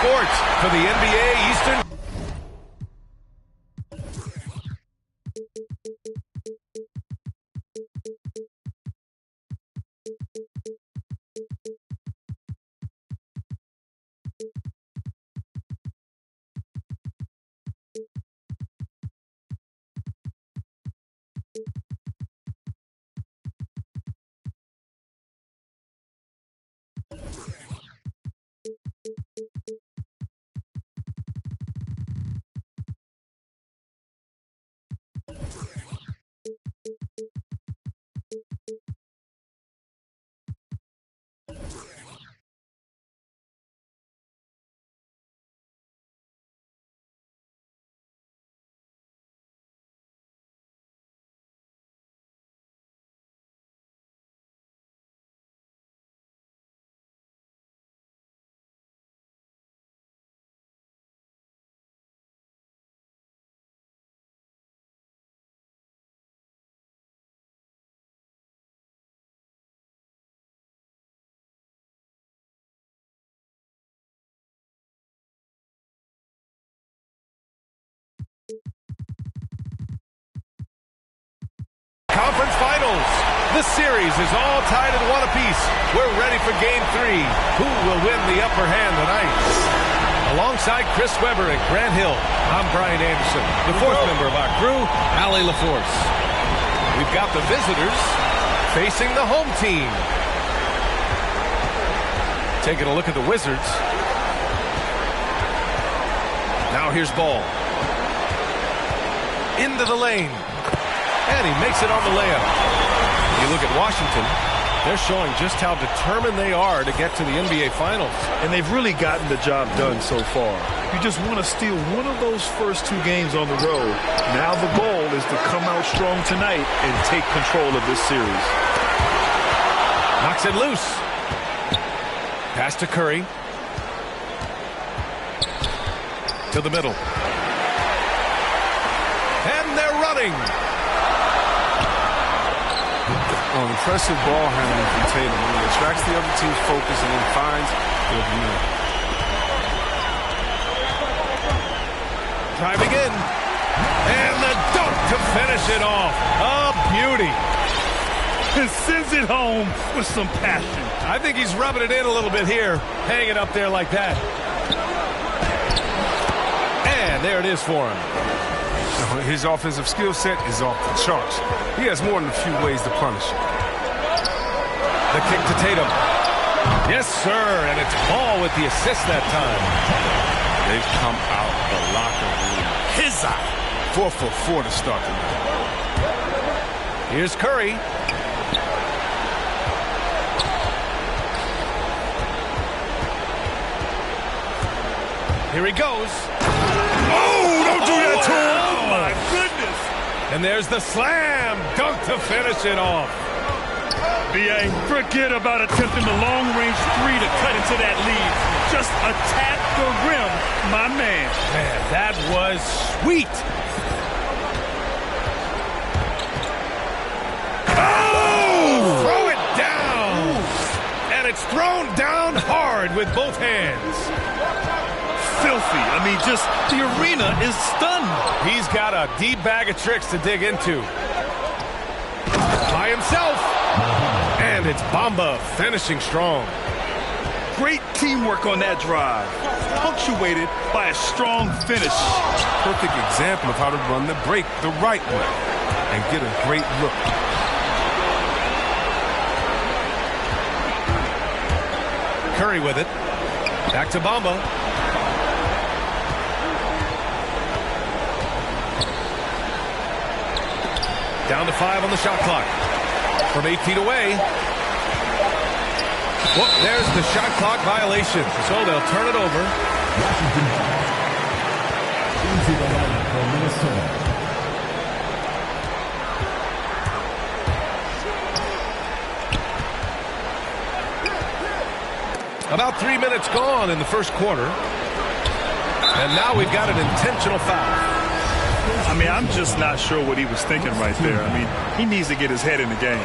Sports for the NBA Eastern. Conference Finals. The series is all tied at 1 apiece. We're ready for Game 3. Who will win the upper hand tonight? Alongside Chris Webber and Grant Hill, I'm Brian Anderson, the fourth member of our crew, Allie LaForce. We've got the visitors facing the home team. Taking a look at the Wizards. Now here's Ball. Into the lane. And he makes it on the layup. You look at Washington, they're showing just how determined they are to get to the NBA Finals. And they've really gotten the job done so far. You just want to steal one of those first 2 games on the road. Now the goal is to come out strong tonight and take control of this series. Knocks it loose. Pass to Curry. To the middle. And they're running. Oh, impressive ball handling from Tatum. He attracts the other team's focus and then finds the view. Driving in. And the dunk to finish it off. A beauty. And sends it home with some passion. I think he's rubbing it in a little bit here. Hang it up there like that. And there it is for him. His offensive skill set is off the charts. He has more than a few ways to punish him. The kick to Tatum. Yes, sir, and it's Ball with the assist that time. They've come out the locker room. His eye. 4 for 4 to start the night. Here's Curry. Here he goes. Oh, don't do that to him. Oh, my goodness. And there's the slam dunk to finish it off. B.A., forget about attempting the long-range 3 to cut into that lead. Just attack the rim, my man. Man, that was sweet. Oh! Throw it down. And it's thrown down hard with both hands. Filthy. I mean, just the arena is stunned. He's got a deep bag of tricks to dig into. By himself. And it's Bamba finishing strong. Great teamwork on that drive. Punctuated by a strong finish. Perfect example of how to run the break the right way and get a great look. Curry with it. Back to Bamba. Down to 5 on the shot clock. From 8 feet away. Whoop, there's the shot clock violation. So they'll turn it over. About 3 minutes gone in the first quarter. And now we've got an intentional foul. I mean, I'm just not sure what he was thinking right there. I mean, he needs to get his head in the game.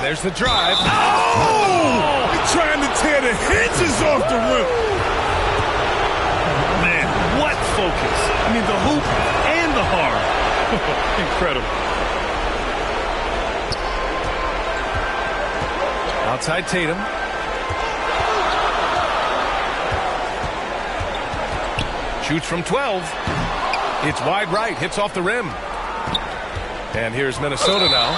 there's the drive. Oh! Trying to tear the hinges off the rim. Man, what focus. I mean, the hoop and the hard. Incredible. Outside Tatum. Shoots from 12. It's wide right. Hits off the rim. And here's Minnesota now.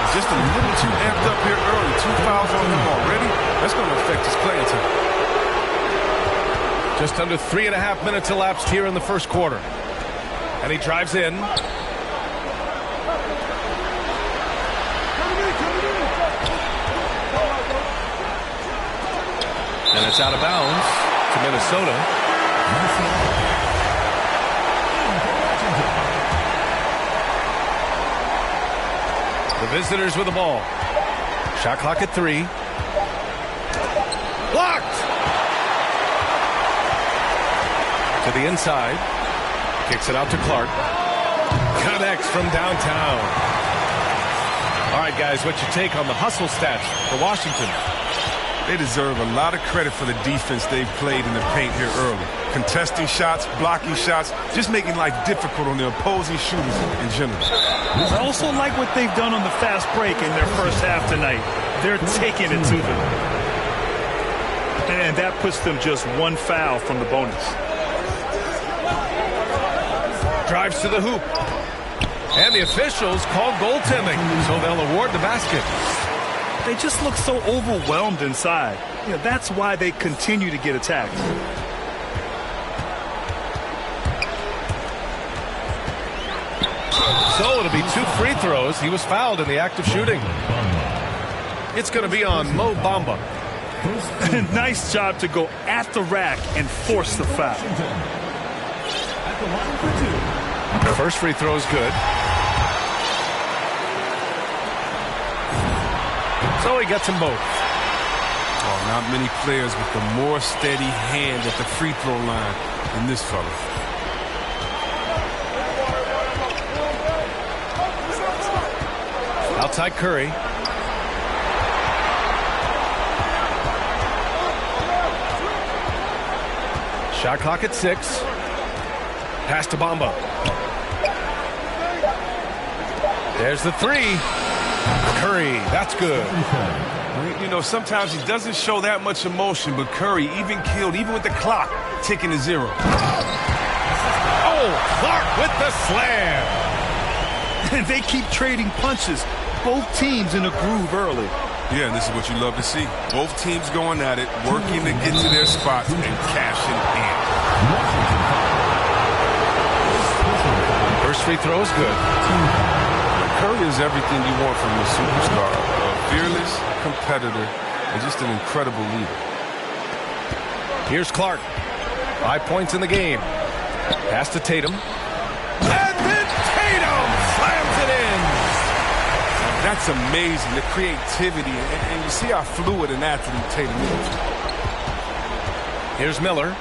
He's just a little too amped up here early. 2 fouls on him already. That's going to affect his playing time. Just under 3.5 minutes elapsed here in the first quarter. And he drives in. And it's out of bounds to Minnesota. The visitors with the ball. Shot clock at 3. Blocked! To the inside. Kicks it out to Clark. Connects from downtown. All right, guys, what's your take on the hustle stats for Washington? They deserve a lot of credit for the defense they've played in the paint here early. Contesting shots, blocking shots, just making life difficult on the opposing shooters in general. I also like what they've done on the fast break in their first half tonight. They're taking it to them. And that puts them just 1 foul from the bonus. Drives to the hoop. And the officials call goaltending, so they'll award the basket. They just look so overwhelmed inside. You know, that's why they continue to get attacked. So it'll be 2 free throws. He was fouled in the act of shooting. It's going to be on Mo Bamba. Nice job to go at the rack and force the foul. The first free throw is good. So he gets them both. Oh, not many players with a more steady hand at the free throw line than this fella. Outside Curry. Shot clock at 6. Pass to Bamba. There's the 3. Curry, that's good. You know, sometimes he doesn't show that much emotion, but Curry, even killed, even with the clock ticking to 0. Oh, Clark with the slam. And they keep trading punches. Both teams in a groove early. Yeah, and this is what you love to see. Both teams going at it, working to get to their spots and cashing in. First free throw is good. Curry is everything you want from a superstar. A fearless competitor and just an incredible leader. Here's Clark. 5 points in the game. Pass to Tatum. And then Tatum slams it in. That's amazing, the creativity, and you see how fluid an athlete Tatum is. Here's Miller.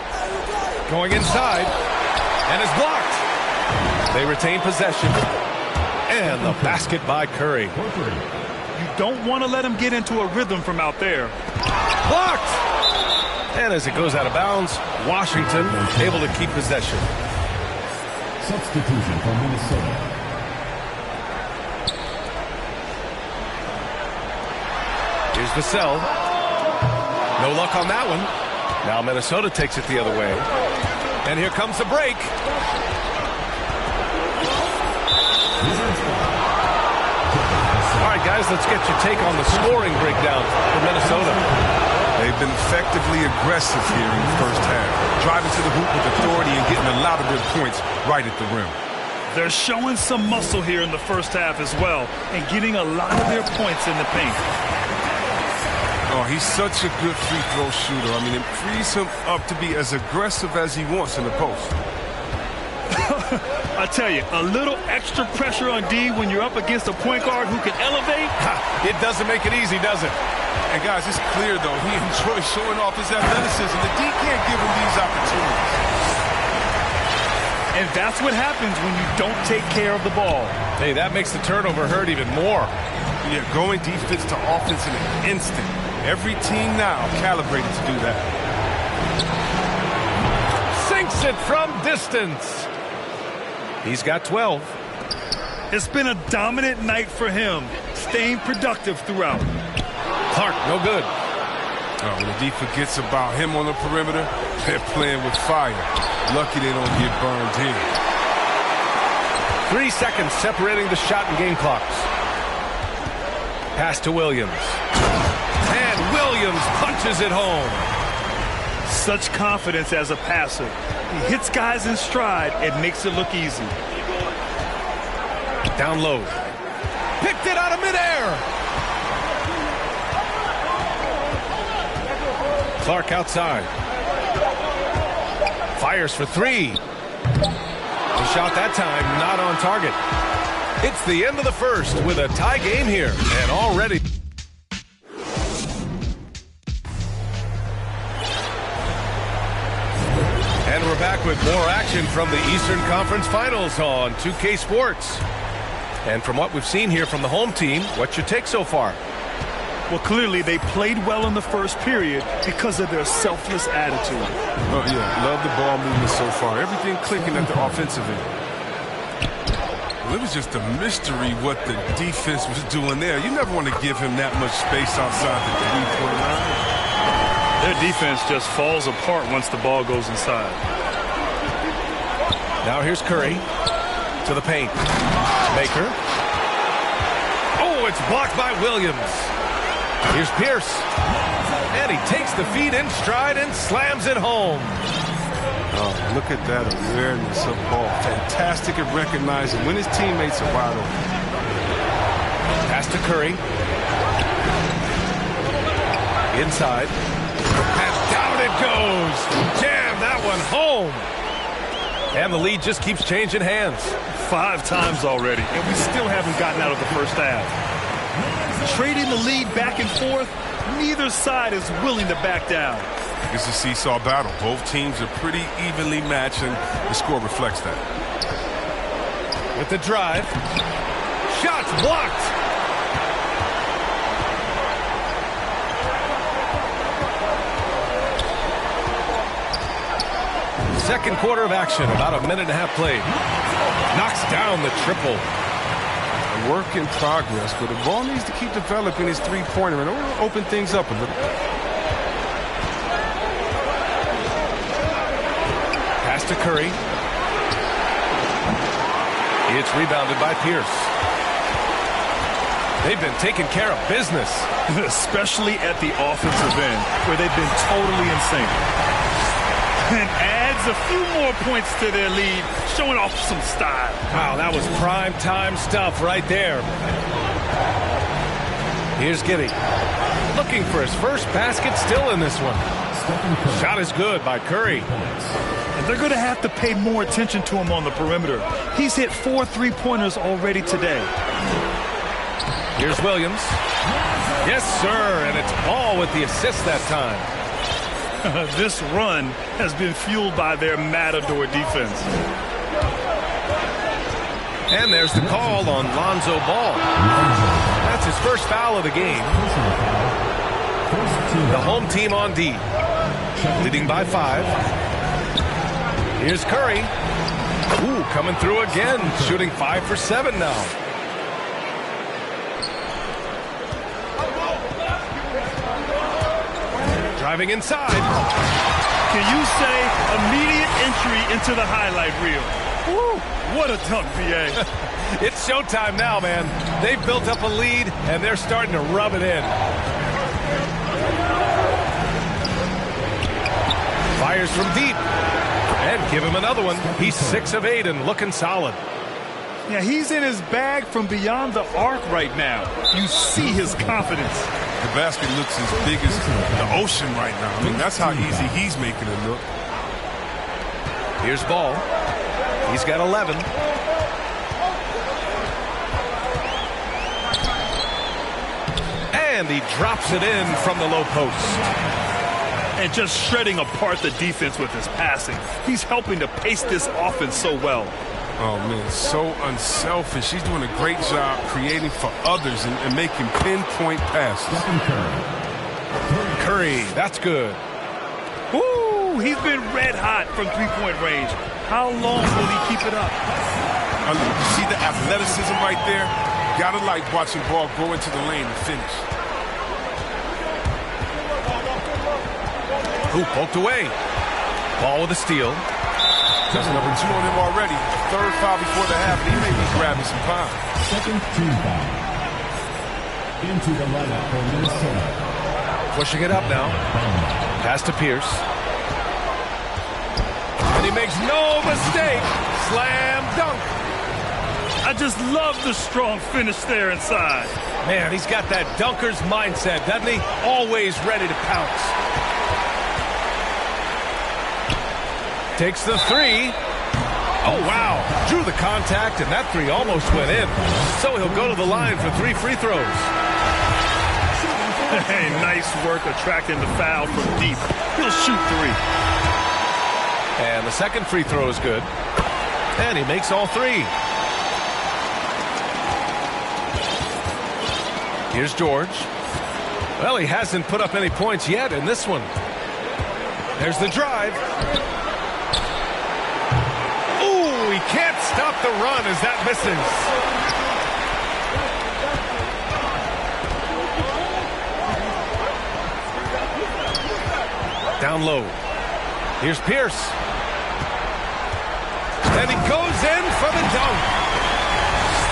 Going inside. And is blocked. They retain possession. And the basket by Curry. You don't want to let him get into a rhythm from out there. Blocked! And as it goes out of bounds, Washington able to keep possession. Substitution for Minnesota. Here's Vassell. No luck on that one. Now Minnesota takes it the other way. And here comes the break. All right, guys, let's get your take on the scoring breakdown for Minnesota. They've been effectively aggressive here in the first half, driving to the hoop with authority and getting a lot of their points right at the rim. They're showing some muscle here in the first half as well and getting a lot of their points in the paint. Oh, he's such a good free throw shooter. I mean, it frees him up to be as aggressive as he wants in the post. I tell you, a little extra pressure on D when you're up against a point guard who can elevate. It doesn't make it easy, does it? And guys, it's clear, though, he enjoys showing off his athleticism. The D can't give him these opportunities. And that's what happens when you don't take care of the ball. Hey, that makes the turnover hurt even more. Yeah, going defense to offense in an instant. Every team now calibrated to do that. Sinks it from distance. He's got 12. It's been a dominant night for him, staying productive throughout. Clark, no good. Oh, when the D forgets about him on the perimeter, they're playing with fire. Lucky they don't get burned here. 3 seconds separating the shot and game clocks. Pass to Williams. And Williams punches it home. Such confidence as a passer. He hits guys in stride and makes it look easy. Down low. Picked it out of midair. Clark outside. Fires for three. The shot that time not on target. It's the end of the first with a tie game here. And already... And we're back with more action from the Eastern Conference Finals on 2K Sports. And from what we've seen here from the home team, what's your take so far? Well, clearly they played well in the first period because of their selfless attitude. Oh, yeah, love the ball movement so far. Everything clicking at the offensive end. Well, it was just a mystery what the defense was doing there. You never want to give him that much space outside the three-point line. Their defense just falls apart once the ball goes inside. Now here's Curry to the paint. Baker. Oh, it's blocked by Williams. Here's Pierce. And he takes the feed in stride and slams it home. Oh, look at that awareness of ball. Fantastic at recognizing when his teammates are wide open. Pass to Curry. Inside. And down it goes. Jam that one home. And the lead just keeps changing hands. 5 times already, and we still haven't gotten out of the first half. Trading the lead back and forth, neither side is willing to back down. It's a seesaw battle. Both teams are pretty evenly matched, and the score reflects that. With the drive. Shots blocked. Second quarter of action, about a minute and a half played. Knocks down the triple. A work in progress, but the ball needs to keep developing his three-pointer in order to open things up a little. Pass to Curry. It's rebounded by Pierce. They've been taking care of business. Especially at the offensive end, where they've been totally in sync. And adds a few more points to their lead, showing off some style. Wow, that was prime time stuff right there. Here's Giddey. Looking for his first basket still in this one. Shot is good by Curry. And they're going to have to pay more attention to him on the perimeter. He's hit 4 3-pointers already today. Here's Williams. Yes, sir, and it's Ball with the assist that time. This run has been fueled by their matador defense. And there's the call on Lonzo Ball. That's his first foul of the game. The home team on D, leading by 5. Here's Curry. Ooh, coming through again, shooting 5 for 7 now. Driving inside. Can you say immediate entry into the highlight reel? Woo, what a dunk, B.A. It's showtime now, man. They've built up a lead, and they're starting to rub it in. Fires from deep. And give him another one. He's 6 of 8 and looking solid. Yeah, he's in his bag from beyond the arc right now. You see his confidence. The basket looks as big as the ocean right now. I mean, that's how easy he's making it look. Here's Ball. He's got 11. And he drops it in from the low post. And just shredding apart the defense with his passing. He's helping to pace this offense so well. Oh, man, so unselfish. He's doing a great job creating for others and making pinpoint passes. Curry, that's good. Ooh, he's been red hot from three-point range. How long will he keep it up? I mean, you see the athleticism right there? Gotta like watching ball go into the lane and finish. Ooh, poked away. Ball with a steal. That's number 2 on him already. Third foul before the half. He may be grabbing some time. Second team foul. Into the lineup for Minnesota. Pushing it up now. Pass to Pierce. And he makes no mistake. Slam dunk. I just love the strong finish there inside. Man, he's got that dunker's mindset, doesn't he? Always ready to pounce. Takes the 3. Oh, wow. Drew the contact, and that 3 almost went in. So he'll go to the line for 3 free throws. Hey, nice work attracting the foul from deep. He'll shoot 3. And the second free throw is good. And he makes all 3. Here's George. Well, he hasn't put up any points yet in this one. There's the drive. Ooh, he can't stop the run as that misses. Down low. Here's Pierce. And he goes in for the dunk.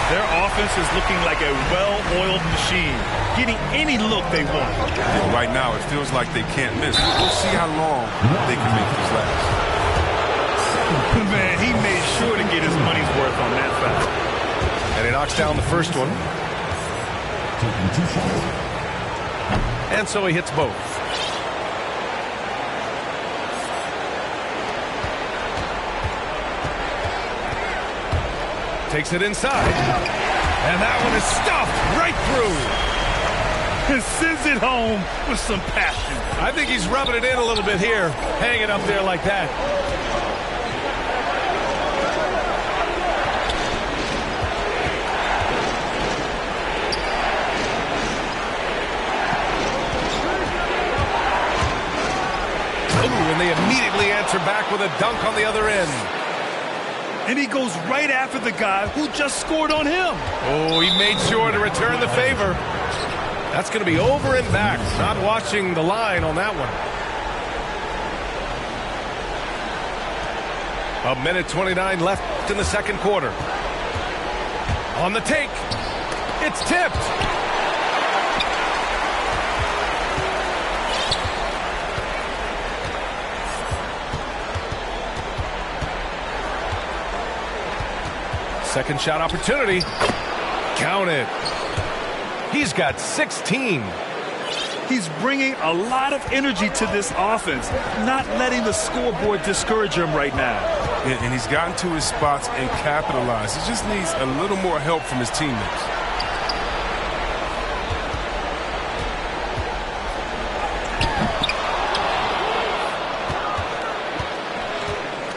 Their offense is looking like a well-oiled machine, getting any look they want. And right now, it feels like they can't miss. We'll see how long they can make this last. Man, he made sure to get his money's worth on that foul. And he knocks down the first one. Taking 2 shots. And so he hits both. Takes it inside. And that one is stuffed right through. And sends it home with some passion. I think he's rubbing it in a little bit here. Hang it up there like that. Ooh, and they immediately answer back with a dunk on the other end. And he goes right after the guy who just scored on him. Oh, he made sure to return the favor. That's going to be over and back. Not watching the line on that one. 1:29 left in the second quarter. On the take. It's tipped. Second shot opportunity. Count it. He's got 16. He's bringing a lot of energy to this offense, not letting the scoreboard discourage him right now. And he's gotten to his spots and capitalized. He just needs a little more help from his teammates.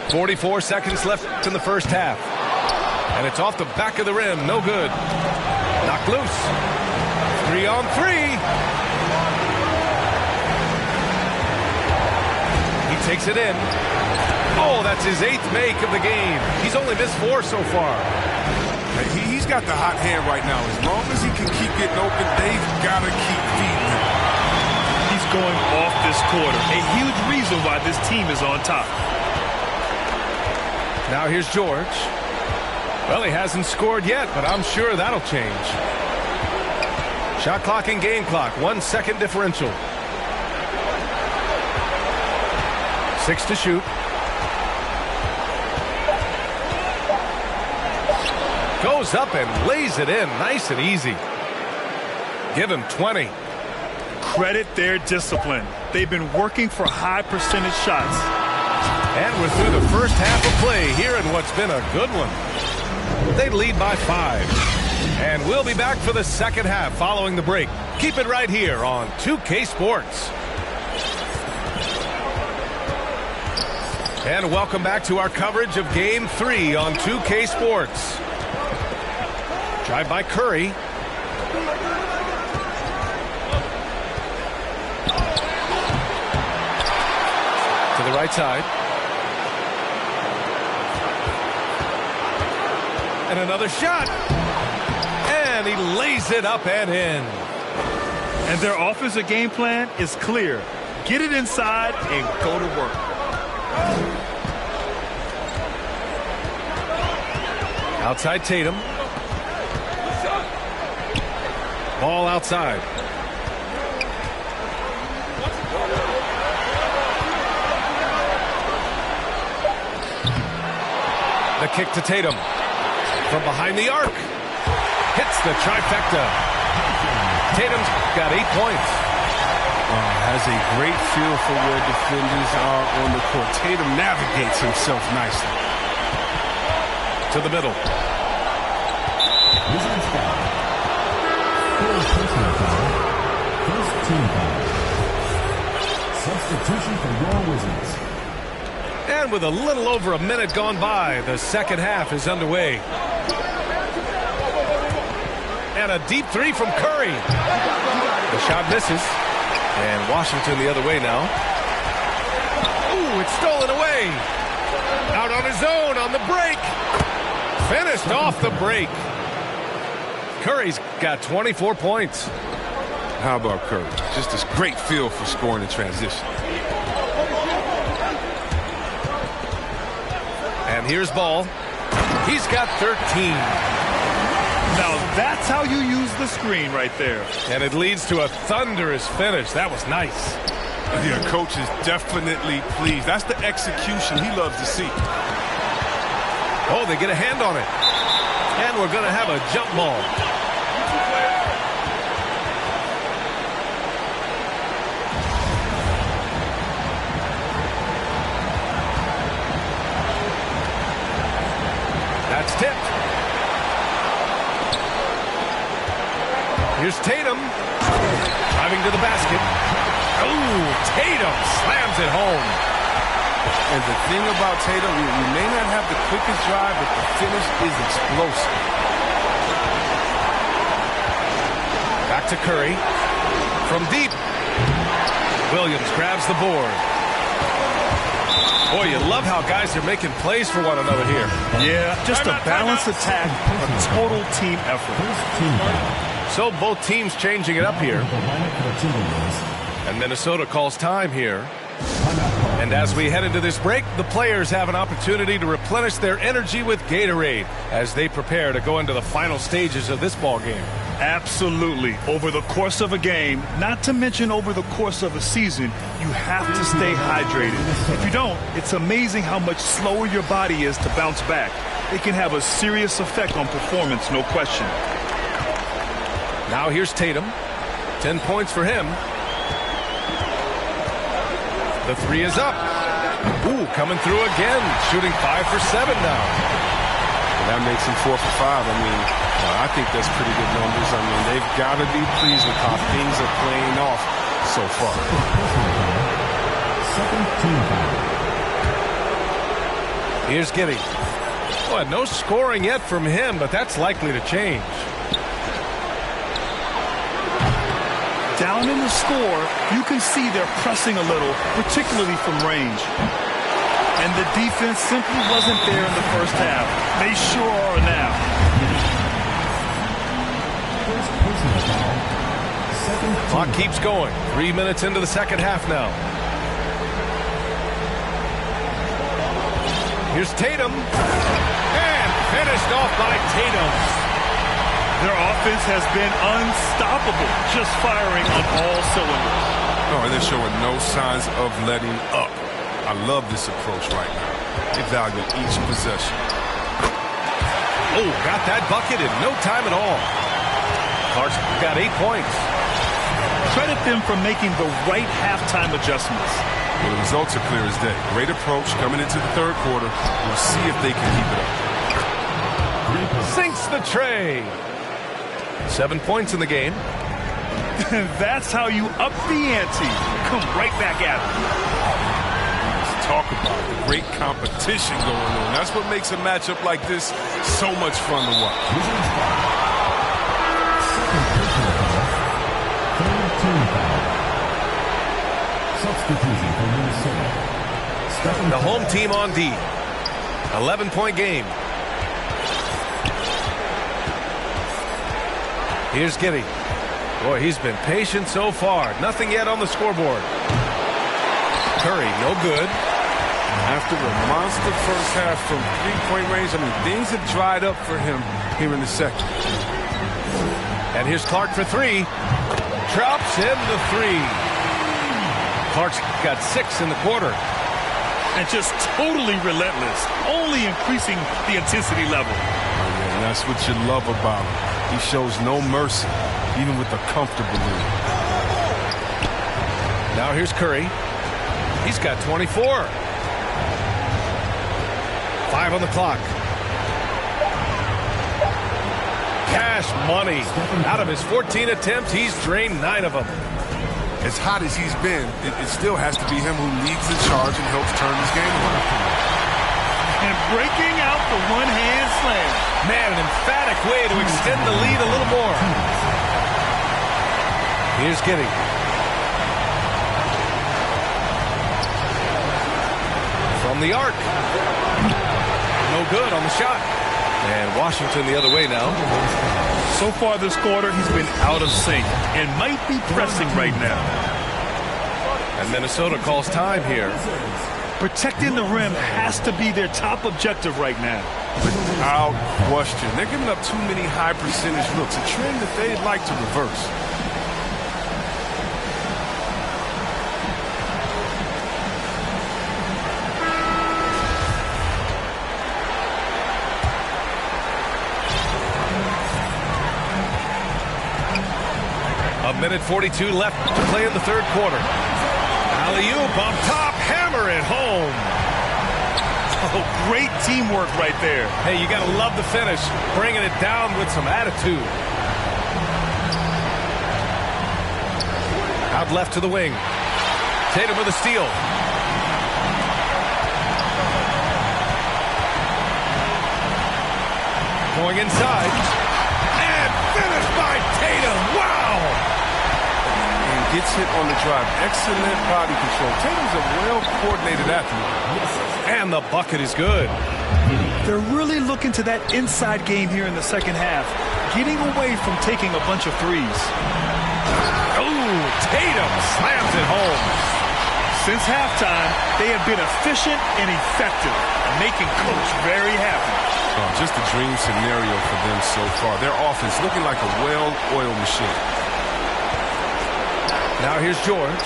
.44 seconds left in the first half. And it's off the back of the rim. No good. Knocked loose. 3 on 3. He takes it in. Oh, that's his 8th make of the game. He's only missed 4 so far. He's got the hot hand right now. As long as he can keep getting open, they've got to keep feeding him. He's going off this quarter. A huge reason why this team is on top. Now here's George. Well, he hasn't scored yet, but I'm sure that'll change. Shot clock and game clock. 1 second differential. 6 to shoot. Goes up and lays it in. Nice and easy. Give him 20. Credit their discipline. They've been working for high percentage shots. And we're through the first half of play here in what's been a good one. They lead by 5. And we'll be back for the second half following the break. Keep it right here on 2K Sports. And welcome back to our coverage of Game 3 on 2K Sports. Drive by Curry. To the right side. And another shot. And he lays it up and in. And their offensive game plan is clear. Get it inside and go to work. Outside Tatum. Ball outside. The kick to Tatum. From behind the arc. Hits the trifecta. Tatum's got 8 points. Has a great feel for where defenders are on the court. Tatum navigates himself nicely. To the middle. Wizards foul. First personal foul. First team foul. Substitution for your Wizards. And with a little over a minute gone by, the second half is underway. And a deep three from Curry. The shot misses. And Washington the other way now. Ooh, it's stolen away. Out on his own on the break. Finished off the break. Curry's got 24 points. How about Curry? Just this great feel for scoring in transition. And here's Ball. He's got 13. Now that's how you use the screen right there. And it leads to a thunderous finish. That was nice. Yeah, coach is definitely pleased. That's the execution he loves to see. Oh, they get a hand on it. And we're going to have a jump ball. That's tipped. Here's Tatum. Driving to the basket. Oh, Tatum slams it home. And the thing about Tatum, we may not have the quickest drive, but the finish is explosive. Back to Curry. From deep. Williams grabs the board. Boy, you love how guys are making plays for one another here. Yeah, just a balanced attack, a total team effort. First team foul. So both teams changing it up here. The lineup for the Timberwolves. And Minnesota calls time here. And as we head into this break, the players have an opportunity to replenish their energy with Gatorade as they prepare to go into the final stages of this ball game. Absolutely. Over the course of a game, not to mention over the course of a season, you have to stay hydrated. If you don't, it's amazing how much slower your body is to bounce back. It can have a serious effect on performance, no question. Now here's Tatum. 10 points for him. The three is up. Ooh, coming through again. Shooting 5 for 7 now. And that makes him 4 for 5. I mean, I think that's pretty good numbers. I mean, they've got to be pleased with how things are playing off so far. Second team foul. Here's Giddey. Well, no scoring yet from him, but that's likely to change. Down in the score, you can see they're pressing a little, particularly from range. And the defense simply wasn't there in the first half. They sure are now. First personal foul. Second team Clock keeps going. 3 minutes into the second half now. Here's Tatum. And finished off by Tatum. Their offense has been unstoppable, just firing on all cylinders. Oh, and they're showing no signs of letting up. I love this approach right now. They value each possession. Oh, got that bucket in no time at all. Clark's got 8 points. Credit them for making the right halftime adjustments. Well, the results are clear as day. Great approach coming into the third quarter. We'll see if they can keep it up. Sinks the tray. 7 points in the game. That's how you up the ante. Come right back at it. talk about the great competition going on. That's what makes a matchup like this so much fun to watch. Substitution for Minnesota. The home team on D. 11-point game. Here's Giddey. Boy, he's been patient so far. Nothing yet on the scoreboard. Curry, no good. After a monster first half from three-point range, I mean, things have dried up for him here in the second. And here's Clark for three. Drops in the three. Clark's got 6 in the quarter. And just totally relentless, only increasing the intensity level. Oh, yeah, and that's what you love about him. He shows no mercy, even with a comfortable lead. Now here's Curry. He's got 24. 5 on the clock. Cash money. Out of his 14 attempts, he's drained 9 of them. As hot as he's been, it still has to be him who leads the charge and helps turn this game around. And breaking out the one-hand slam. Man, an emphatic way to extend the lead a little more. Here's Giddey. From the arc. No good on the shot. And Washington the other way now. So far this quarter, he's been out of sync and might be pressing right now. And Minnesota calls time here. Protecting the rim has to be their top objective right now. Without question. They're giving up too many high percentage looks, a trend that they'd like to reverse. A minute 42 left to play in the third quarter. Alley-oop on top, hammer it home. Oh, great teamwork right there. Hey, you got to love the finish, bringing it down with some attitude. Out left to the wing. Tatum with a steal. Going inside. And finished by Tatum. Wow! Gets hit on the drive. Excellent body control. Tatum's a well-coordinated athlete. And the bucket is good. They're really looking to that inside game here in the second half, getting away from taking a bunch of threes. Oh, Tatum slams it home. Since halftime, they have been efficient and effective, making Coach very happy. Oh, just a dream scenario for them so far. Their offense looking like a well-oiled machine. Now here's George.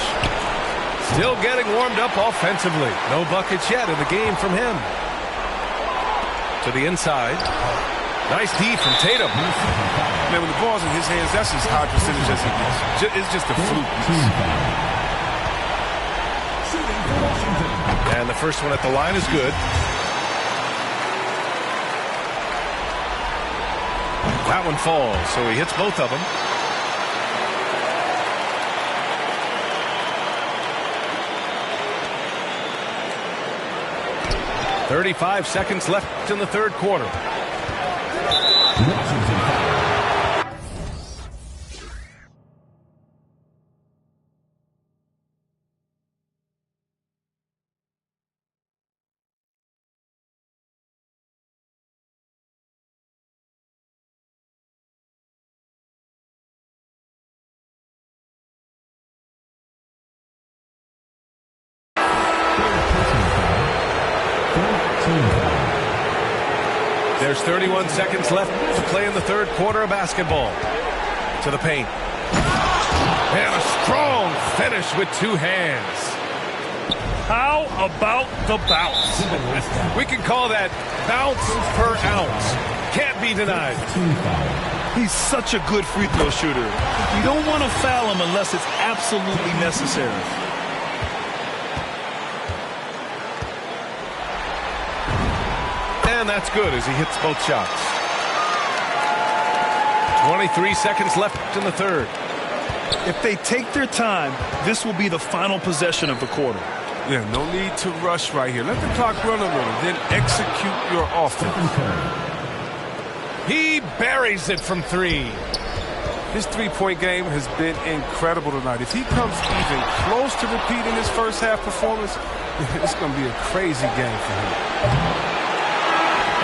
Still getting warmed up offensively. No buckets yet in the game from him. To the inside. Nice D from Tatum. Man, when the ball's in his hands, that's as high percentage as he gets. It's just a fluke. And the first one at the line is good. That one falls, so he hits both of them. 35 seconds left in the third quarter. There's 31 seconds left to play in the third quarter of basketball. To the paint. And a strong finish with 2 hands. How about the bounce? We can call that bounce per ounce. Can't be denied. He's such a good free throw shooter. You don't want to foul him unless it's absolutely necessary. And that's good as he hits both shots. 23 seconds left in the third. If they take their time, this will be the final possession of the quarter. Yeah, no need to rush right here. Let the clock run a little, then execute your offense. He buries it from 3. His three-point game has been incredible tonight. If he comes even close to repeating his first half performance, it's going to be a crazy game for him.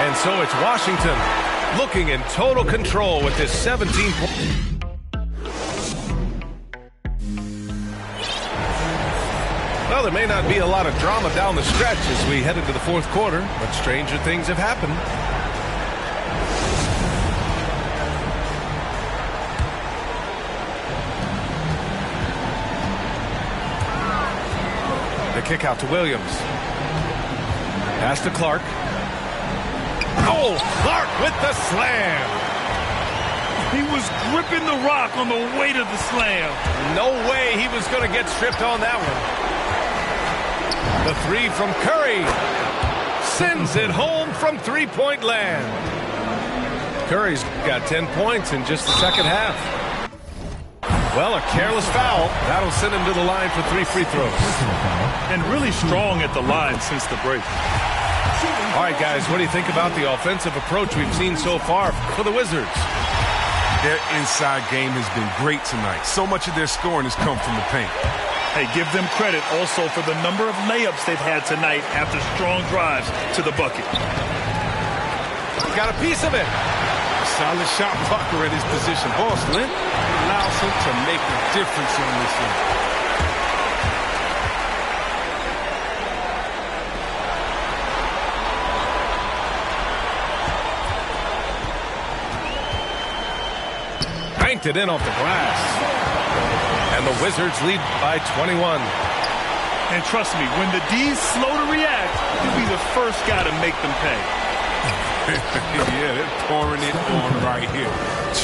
And so it's Washington looking in total control with this 17 point. Well, there may not be a lot of drama down the stretch as we head into the fourth quarter, but stranger things have happened. The kick out to Williams. Pass to Clark. Oh, Clark with the slam. He was gripping the rock on the way to the slam. No way he was going to get stripped on that one. The 3 from Curry sends it home from three-point land. Curry's got 10 points in just the second half. Well, a careless foul. That'll send him to the line for 3 free throws. And really strong at the line since the break. All right, guys, what do you think about the offensive approach we've seen so far for the Wizards? Their inside game has been great tonight. So much of their scoring has come from the paint. Hey, give them credit also for the number of layups they've had tonight after strong drives to the bucket. Got a piece of it. Solid shot blocker at his position. Boss Lynn allows him to make a difference on this one. Banked it in off the glass. And the Wizards lead by 21. And trust me, when the D's slow to react, he'll be the first guy to make them pay. Yeah, they're pouring it on right here.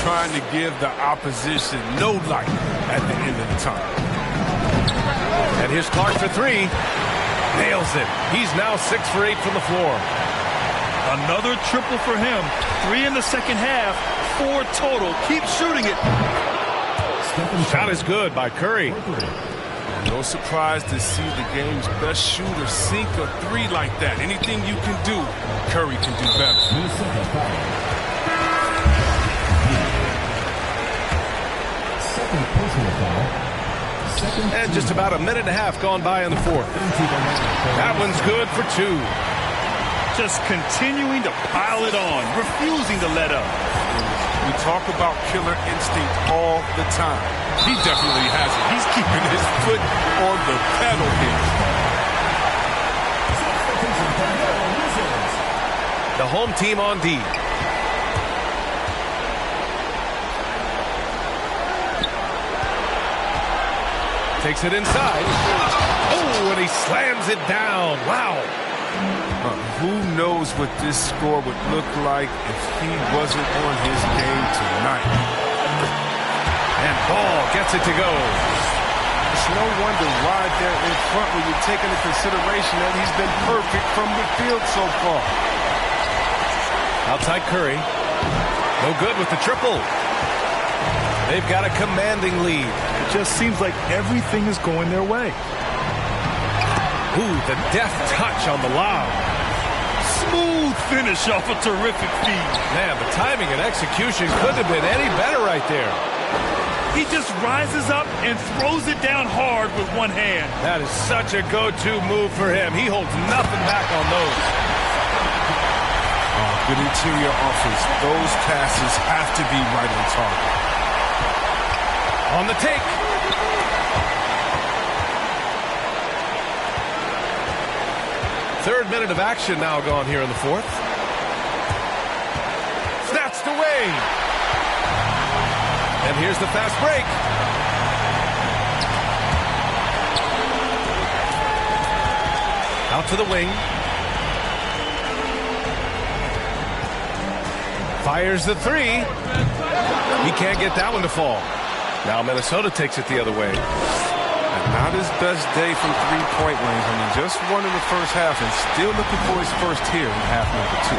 Trying to give the opposition no light at the end of the time. And here's Clark for 3. Nails it. He's now 6 for 8 from the floor. Another triple for him. 3 in the second half, 4 total. Keep shooting it. Shot is good by Curry. No surprise to see the game's best shooter sink a 3 like that. Anything you can do, Curry can do better. And just about a minute and a half gone by in the fourth. That one's good for 2. Just continuing to pile it on, refusing to let up. We talk about killer instinct all the time. He definitely has it. He's keeping his foot on the pedal here. The home team on D. Takes it inside. Oh, and he slams it down. Wow. Who knows what this score would look like if he wasn't on his game tonight. And Ball gets it to go. It's no wonder why they're in front when you take into consideration that he's been perfect from the field so far. Outside Curry. No good with the triple. They've got a commanding lead. It just seems like everything is going their way. Ooh, the deft touch on the lob. Smooth finish off a terrific feed. Man, the timing and execution couldn't have been any better right there. He just rises up and throws it down hard with one hand. That is such a go-to move for him. He holds nothing back on those. Good interior offense. Those passes have to be right on target. On the take. Third minute of action now gone here in the fourth. Snatched away. And here's the fast break. Out to the wing. Fires the 3. He can't get that one to fall. Now Minnesota takes it the other way. Not his best day from three-point range. I mean, just won in the first half and still looking for his first here in half number 2.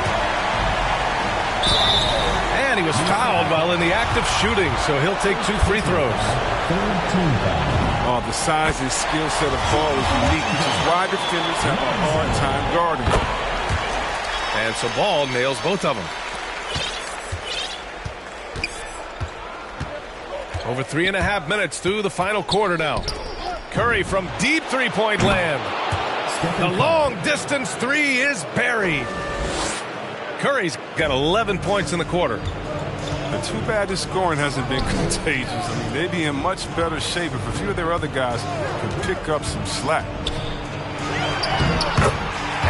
And he was fouled while in the act of shooting, so he'll take 2 free throws. Third team foul. Oh, the size and skill set of Ball is unique, which is why defenders have a hard time guarding him. And so Ball nails both of them. Over 3.5 minutes through the final quarter now. Curry from deep three-point land. The long-distance three is buried. Curry's got 11 points in the quarter. Too bad the scoring hasn't been contagious. I mean, they'd be in much better shape if a few of their other guys could pick up some slack.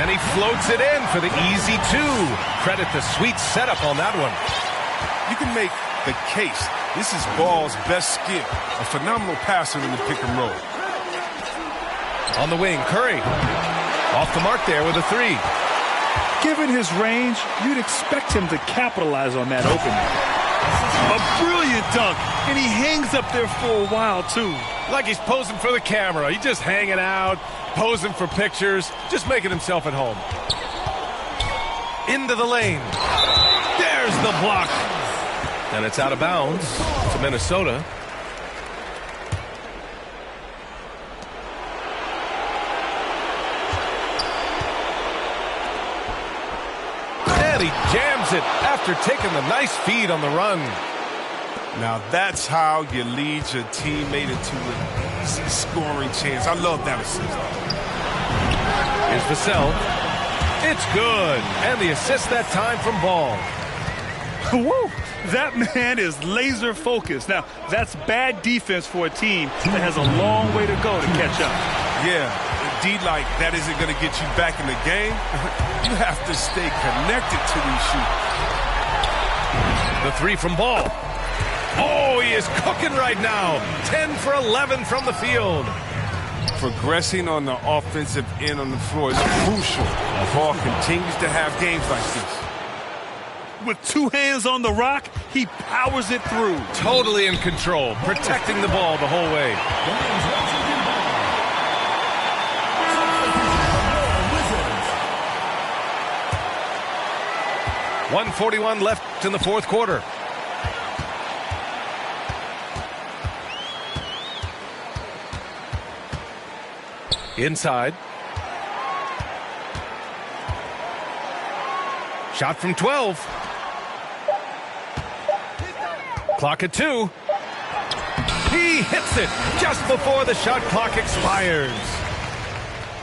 And he floats it in for the easy two. Credit the sweet setup on that one. You can make the case. This is Ball's best skill. A phenomenal passer in the pick and roll. On the wing, Curry. Off the mark there with a three. Given his range, you'd expect him to capitalize on that opening. A brilliant dunk, and he hangs up there for a while, too. Like he's posing for the camera. He's just hanging out, posing for pictures, just making himself at home. Into the lane. There's the block. And it's out of bounds to Minnesota. And he jams it after taking the nice feed on the run. Now that's how you lead your teammate into an easy scoring chance. I love that assist. Here's Vassell. It's good. And the assist that time from Ball. Woo! That man is laser focused. Now, that's bad defense for a team that has a long way to go to catch up. Yeah, indeed, like that isn't going to get you back in the game. You have to stay connected to these shooters. The three from Ball. Oh, he is cooking right now. 10 for 11 from the field. Progressing on the offensive end on the floor is crucial. Ball continues to have games like this. With two hands on the rock, he powers it through. Totally in control, protecting the ball the whole way. 1:41 left in the fourth quarter. Inside. Shot from 12. Clock at 2. He hits it just before the shot clock expires.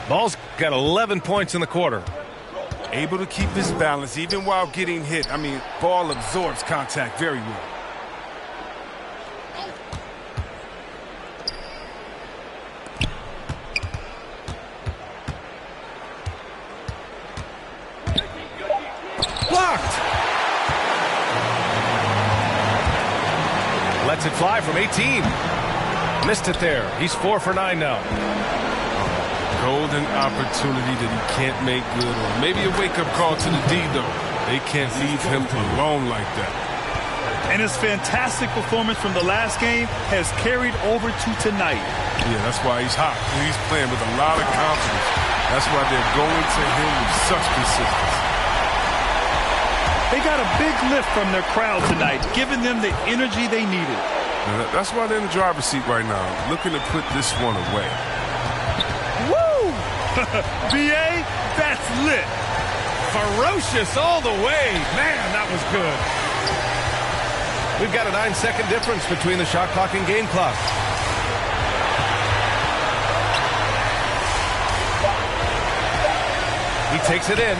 Ball's got 11 points in the quarter. Able to keep his balance even while getting hit. I mean, Ball absorbs contact very well. Blocked. Lets it fly from 18. Missed it there. He's 4 for 9 now. Golden opportunity that he can't make good on. Maybe a wake-up call to the D, though. They can't leave him alone like that. And his fantastic performance from the last game has carried over to tonight. Yeah, that's why he's hot. He's playing with a lot of confidence. That's why they're going to him with such consistency. They got a big lift from their crowd tonight, giving them the energy they needed. That's why they're in the driver's seat right now, looking to put this one away. Woo! BA, that's lit. Ferocious all the way. Man, that was good. We've got a 9-second difference between the shot clock and game clock. He takes it in.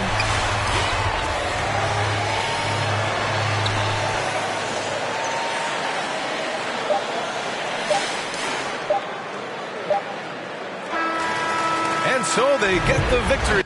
And so they get the victory.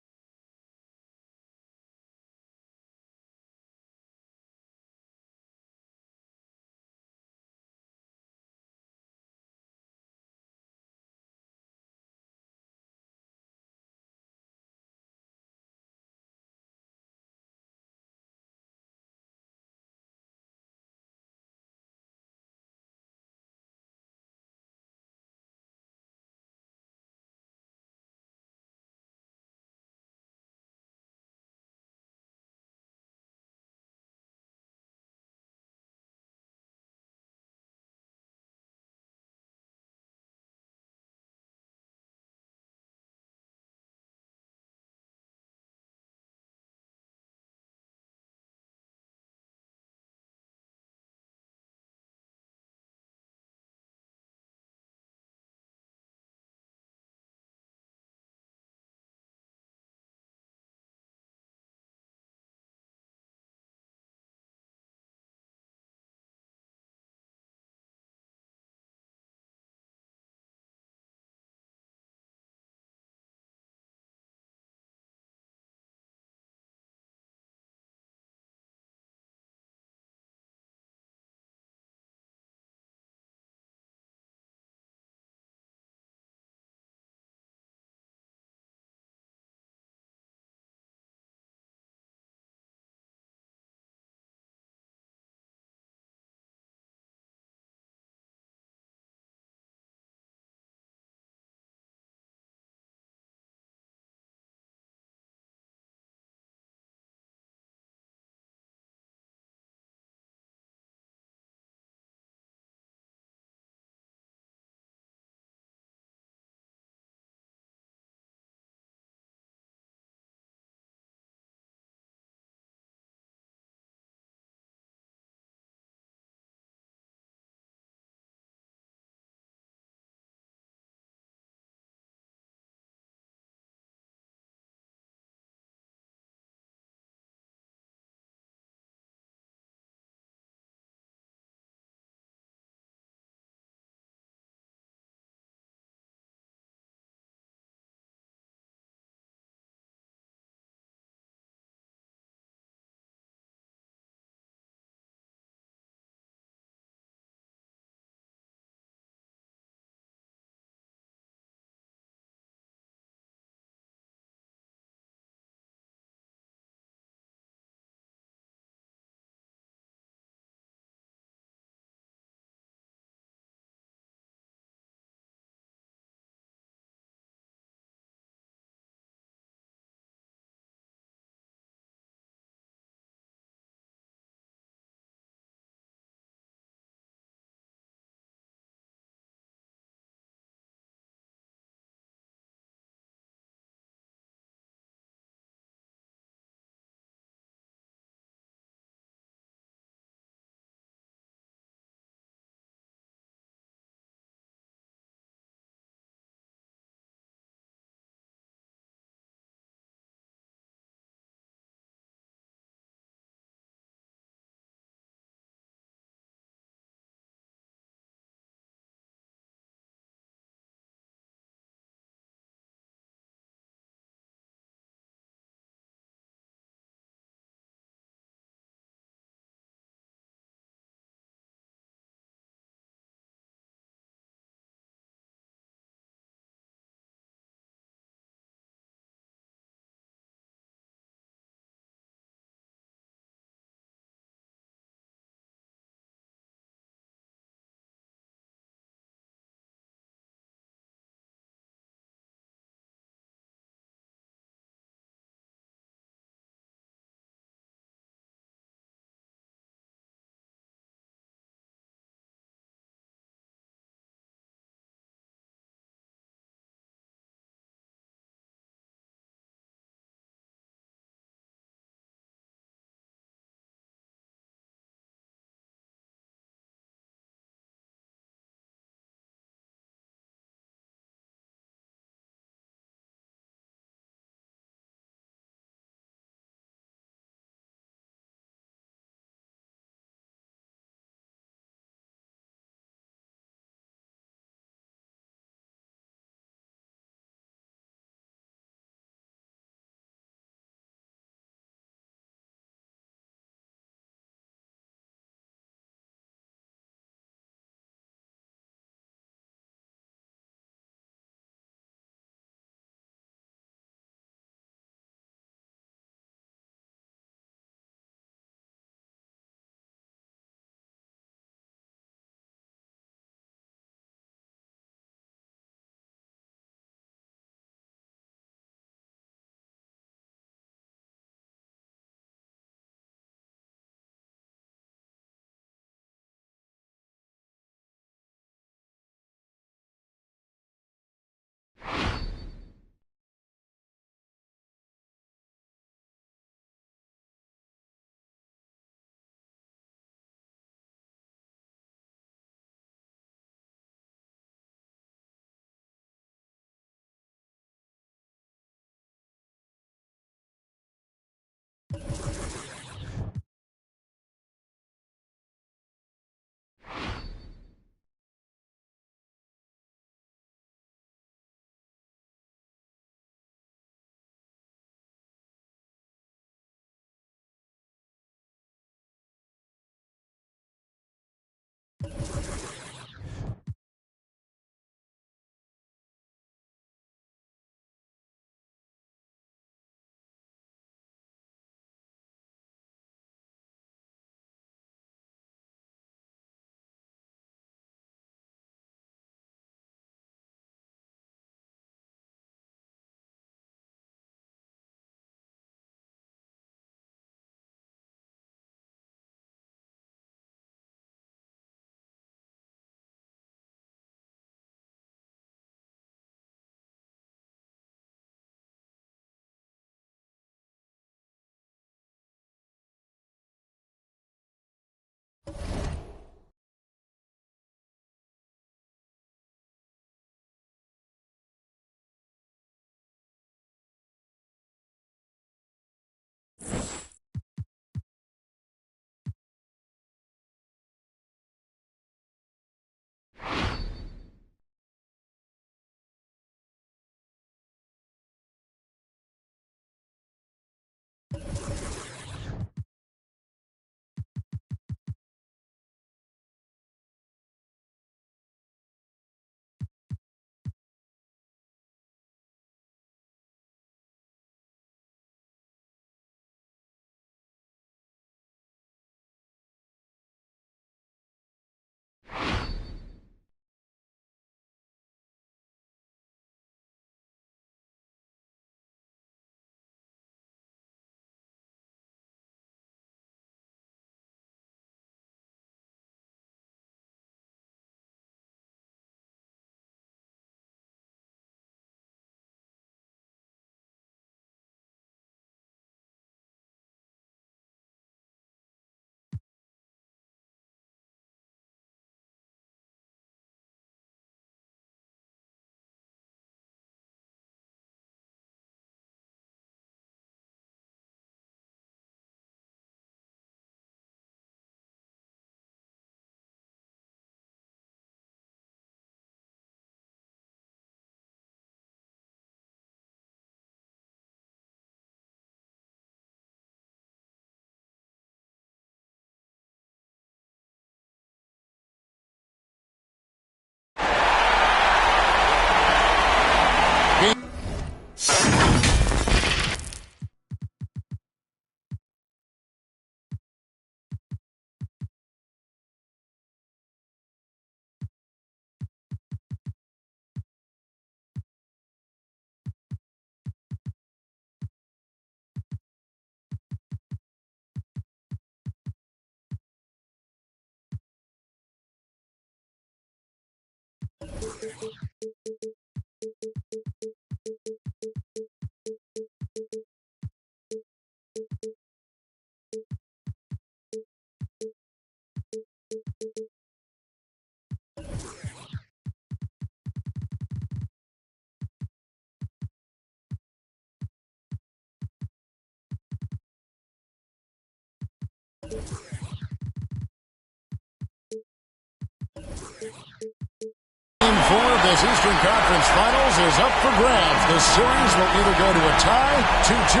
this Eastern Conference Finals is up for grabs. The series will either go to a tie, 2-2,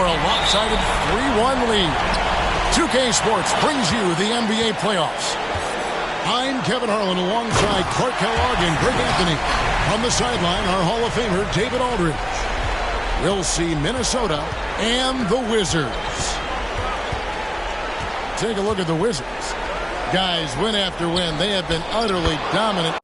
or a lopsided 3-1 lead. 2K Sports brings you the NBA playoffs. I'm Kevin Harlan alongside Clark Kellogg and Greg Anthony. On the sideline, our Hall of Famer, David Aldridge. We'll see Minnesota and the Wizards. Take a look at the Wizards. Guys, win after win, they have been utterly dominant.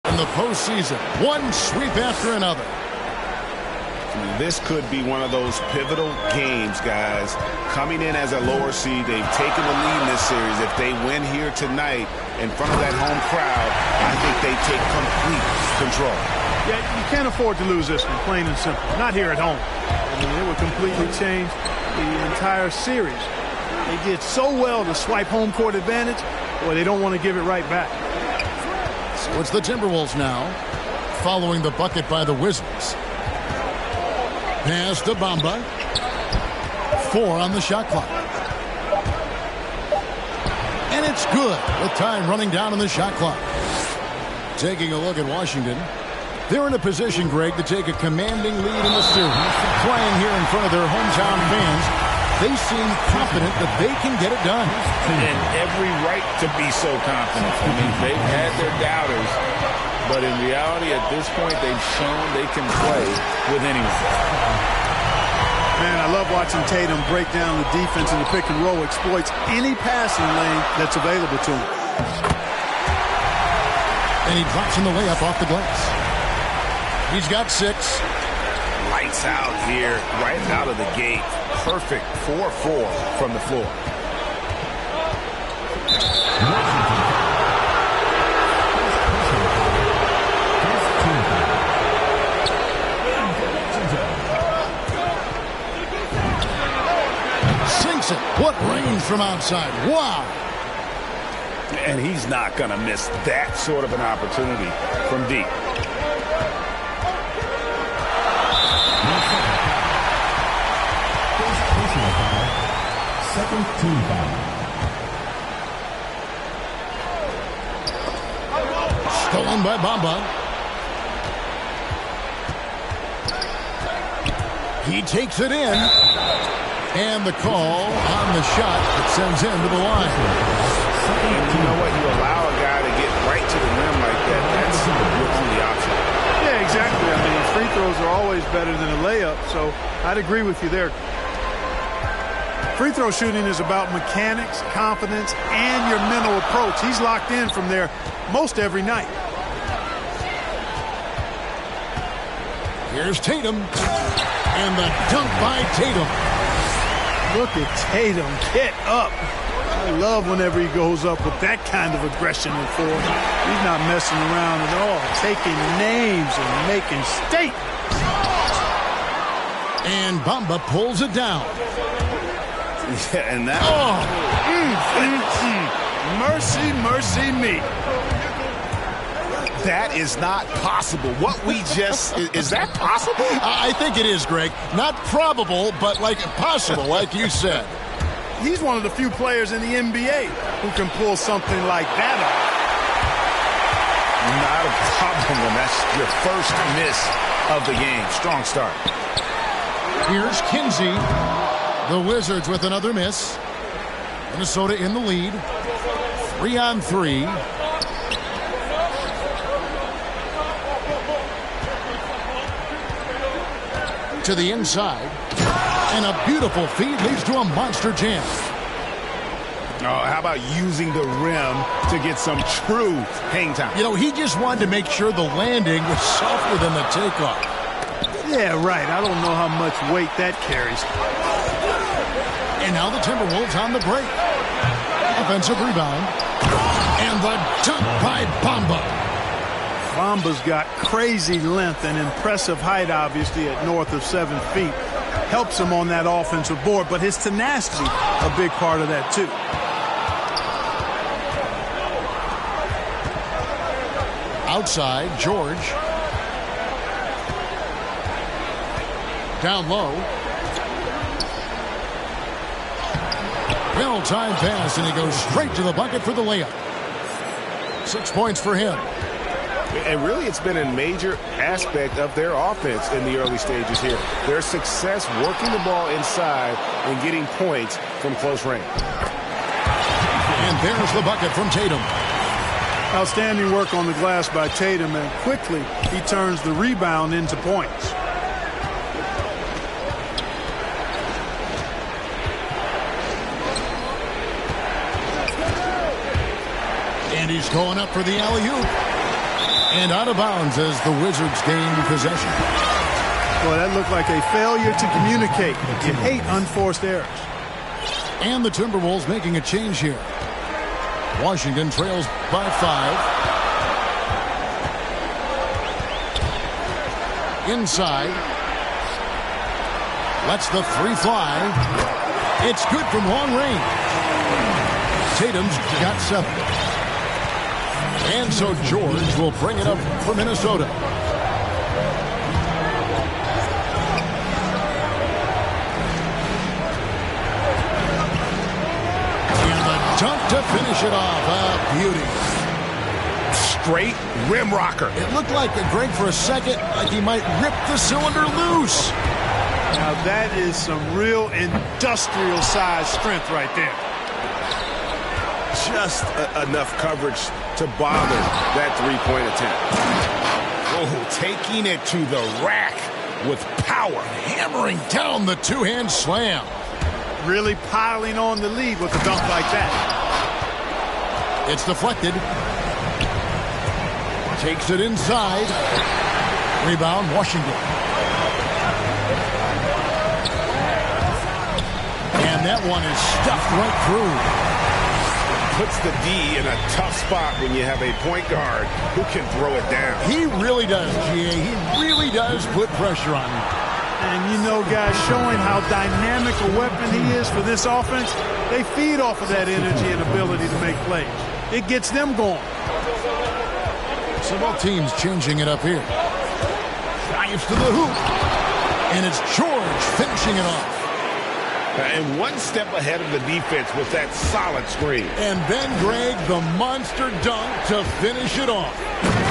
In the postseason, one sweep after another. This could be one of those pivotal games, guys. Coming in as a lower seed, they've taken the lead in this series. If they win here tonight in front of that home crowd, I think they take complete control. Yeah, you can't afford to lose this one, plain and simple. Not here at home. I mean, it would completely change the entire series. They did so well to swipe home court advantage, boy, they don't want to give it right back. So it's the Timberwolves now, following the bucket by the Wizards. Pass to Bamba. 4 on the shot clock. And it's good with time running down on the shot clock. Taking a look at Washington. They're in a position, Greg, to take a commanding lead in the series. Playing here in front of their hometown fans, they seem confident that they can get it done. And every right to be so confident. I mean, they've had their doubters, but in reality, at this point, they've shown they can play with anyone. Man, I love watching Tatum break down the defense in the pick and roll, exploits any passing lane that's available to him. And he drops in the layup off the glass. He's got 6. Lights out here, right out of the gate. Perfect 4-4 from the floor. Sinks it. What range from outside. Wow. And he's not going to miss that sort of an opportunity from deep. Second team foul. Stolen by Bamba. He takes it in. And the call on the shot that sends him to the line. And you know what? You allow a guy to get right to the rim like that. That's the option. Yeah, exactly. I mean, free throws are always better than a layup, so I'd agree with you there. Free throw shooting is about mechanics, confidence, and your mental approach. He's locked in from there most every night. Here's Tatum. And the dunk by Tatum. Look at Tatum. Get up. I love whenever he goes up with that kind of aggression and force. He's not messing around at all. Taking names and making statements. And Bamba pulls it down. Yeah, and that. Mercy, mercy me. That is not possible. What we just... Is that possible? I think it is, Greg. Not probable, but like possible, like you said. He's one of the few players in the NBA who can pull something like that off. Not a problem when that's your first miss of the game. Strong start. Here's Kinsey. The Wizards with another miss. Minnesota in the lead. 3-on-3. To the inside. And a beautiful feed leads to a monster jam. Oh, how about using the rim to get some true hang time? You know, he just wanted to make sure the landing was softer than the takeoff. Yeah, right. I don't know how much weight that carries. And now the Timberwolves on the break. Offensive rebound. And the dunk by Bamba. Bamba's got crazy length and impressive height, obviously, at north of 7 feet. Helps him on that offensive board, but his tenacity, a big part of that, too. Outside, George. Down low. Well-timed pass, and he goes straight to the bucket for the layup. 6 points for him. And really, it's been a major aspect of their offense in the early stages here. Their success working the ball inside and getting points from close range. And there's the bucket from Tatum. Outstanding work on the glass by Tatum, and quickly he turns the rebound into points. And he's going up for the alley-oop. And out of bounds as the Wizards gain possession. Well, that looked like a failure to communicate. You hate unforced errors. And the Timberwolves making a change here. Washington trails by 5. Inside. Lets the three fly. It's good from long range. Tatum's got 7. And so George will bring it up for Minnesota. And the dunk to finish it off. A beauty. Straight rim rocker. It looked like Greg for a second, like he might rip the cylinder loose. Now that is some real industrial size strength right there. Just enough coverage to bother that three-point attempt. Oh, taking it to the rack with power. Hammering down the two-hand slam. Really piling on the lead with a dunk like that. It's deflected. Takes it inside. Rebound, Washington. And that one is stuffed right through. Puts the D in a tough spot when you have a point guard who can throw it down. He really does, G.A. He really does put pressure on him. And you know, guys, showing how dynamic a weapon he is for this offense, they feed off of that energy and ability to make plays. It gets them going. So both teams changing it up here. Drives to the hoop. And it's George finishing it off. And one step ahead of the defense with that solid screen. And then, Greg, the monster dunk to finish it off.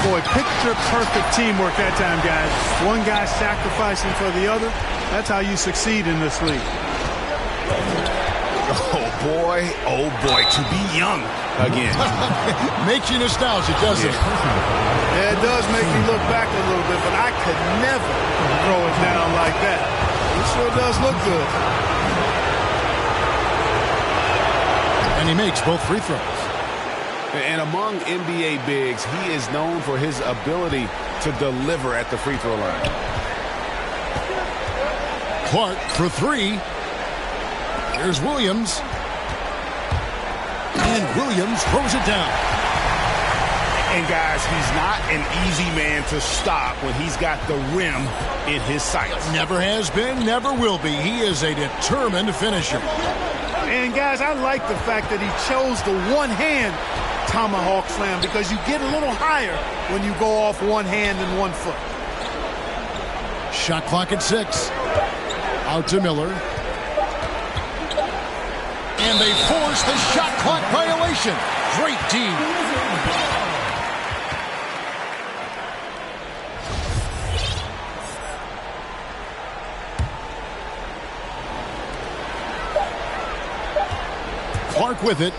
Boy, picture-perfect teamwork that time, guys. One guy sacrificing for the other. That's how you succeed in this league. Oh boy, to be young again. Makes you nostalgic, doesn't it? Yeah, it does make me look back a little bit, but I could never throw it down like that. It sure does look good. And he makes both free throws. And among NBA bigs, he is known for his ability to deliver at the free throw line. Clark for 3. Here's Williams. And Williams throws it down. And guys, he's not an easy man to stop when he's got the rim in his sights. Never has been, never will be. He is a determined finisher. And guys, I like the fact that he chose the one-hand tomahawk slam because you get a little higher when you go off one hand and 1 foot. Shot clock at 6. Out to Miller. And they force the shot clock violation. Great D. Clark with it.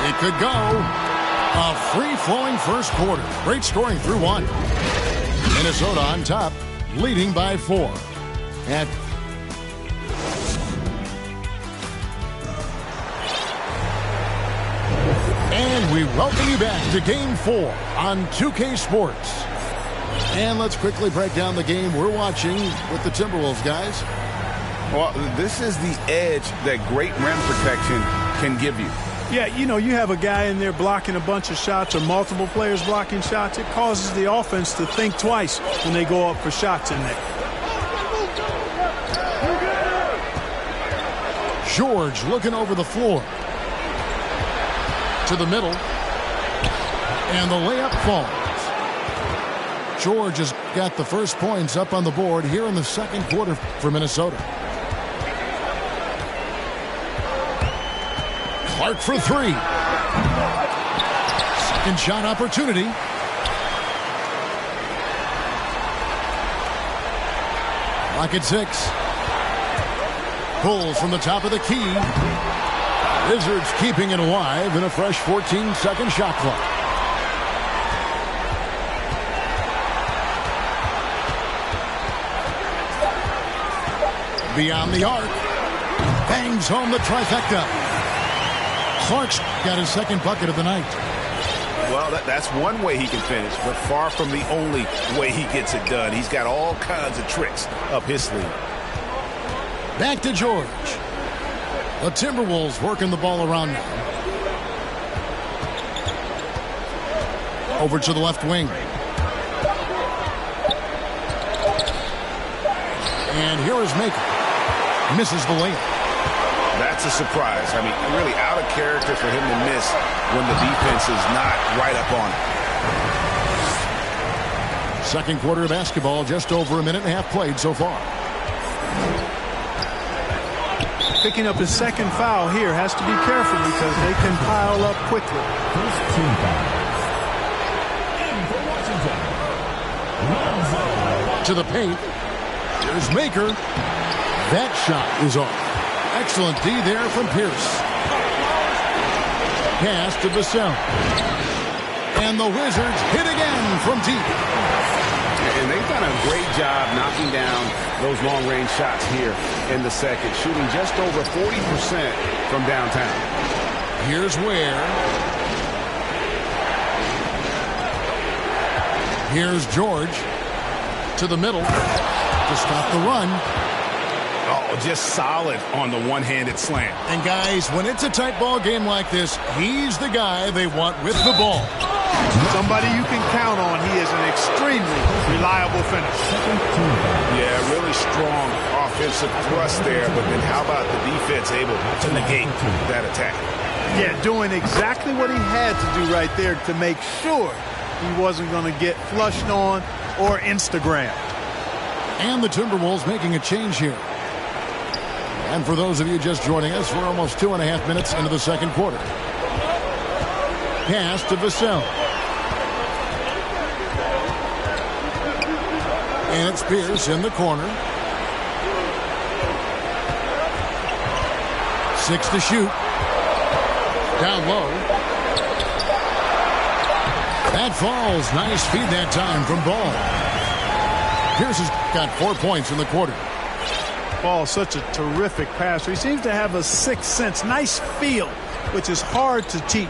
It could go. A free-flowing first quarter. Great scoring through 1. Minnesota on top, leading by 4. And we welcome you back to Game 4 on 2K Sports. And let's quickly break down the game we're watching with the Timberwolves, guys. Well, this is the edge that great rim protection can give you. Yeah, you know, you have a guy in there blocking a bunch of shots or multiple players blocking shots. It causes the offense to think twice when they go up for shots in there. George looking over the floor. To the middle. And the layup falls. George has got the first points up on the board here in the second quarter for Minnesota. Clark for three. Second shot opportunity. Clock at 6. Pulls from the top of the key. Wizards keeping it alive in a fresh 14-second shot clock. Beyond the arc. Bangs home the trifecta. Clark's got his second bucket of the night. Well, that's one way he can finish, but far from the only way he gets it done. He's got all kinds of tricks up his sleeve. Back to George. The Timberwolves working the ball around now. Over to the left wing. And here is Maker. Misses the layup. That's a surprise. I mean, really out of character for him to miss when the defense is not right up on him. Second quarter of basketball, just over a minute and a half played so far. Picking up his second foul here. Has to be careful because they can pile up quickly. First team foul. In for Washington. To the paint. Here's Maker. That shot is off. Excellent D there from Pierce. Pass to Vassell. And the Wizards hit again from deep. And they've done a great job knocking down those long-range shots here in the second, shooting just over 40% from downtown. Here's Ware. Here's George. To the middle. To stop the run. Oh, just solid on the one-handed slam. And guys, when it's a tight ball game like this, he's the guy they want with the ball. Somebody you can count on. He is an extremely reliable finisher. Yeah, really strong offensive thrust there, but then how about the defense able to negate that attack? Yeah, doing exactly what he had to do right there to make sure he wasn't going to get flushed on or Instagram. And the Timberwolves making a change here. And for those of you just joining us, we're almost 2.5 minutes into the second quarter. Pass to Vassell. And it's Pierce in the corner. 6 to shoot. Down low. That falls. Nice feed that time from Ball. Pierce has got 4 points in the quarter. Ball, such a terrific passer. He seems to have a sixth sense. Nice feel, which is hard to teach.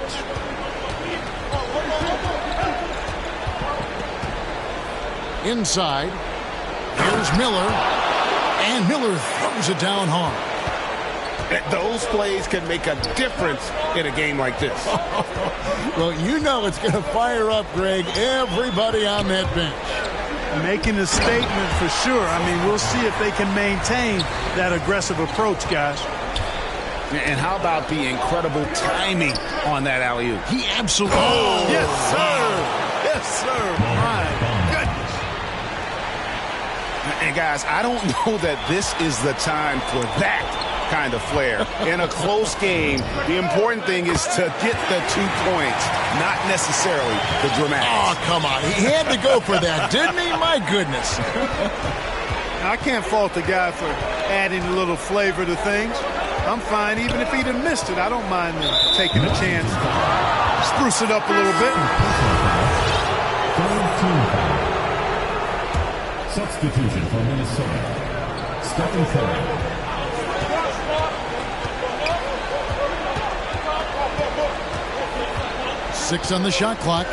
Inside. Here's Miller. And Miller throws it down hard. Those plays can make a difference in a game like this. Well, you know it's going to fire up, Greg, everybody on that bench. Making a statement for sure. I mean, we'll see if they can maintain that aggressive approach, guys. And how about the incredible timing on that alley-oop? He absolutely... Oh, yes, sir. Yes, sir. My goodness. And, guys, I don't know that this is the time for that kind of flair. In a close game, the important thing is to get the 2 points, not necessarily the dramatics. Oh, come on. He had to go for that, didn't he? My goodness. I can't fault the guy for adding a little flavor to things. I'm fine. Even if he'd have missed it, I don't mind taking a chance. Spruce it up a little bit. Substitution for Minnesota. Stephen Curry. 6 on the shot clock.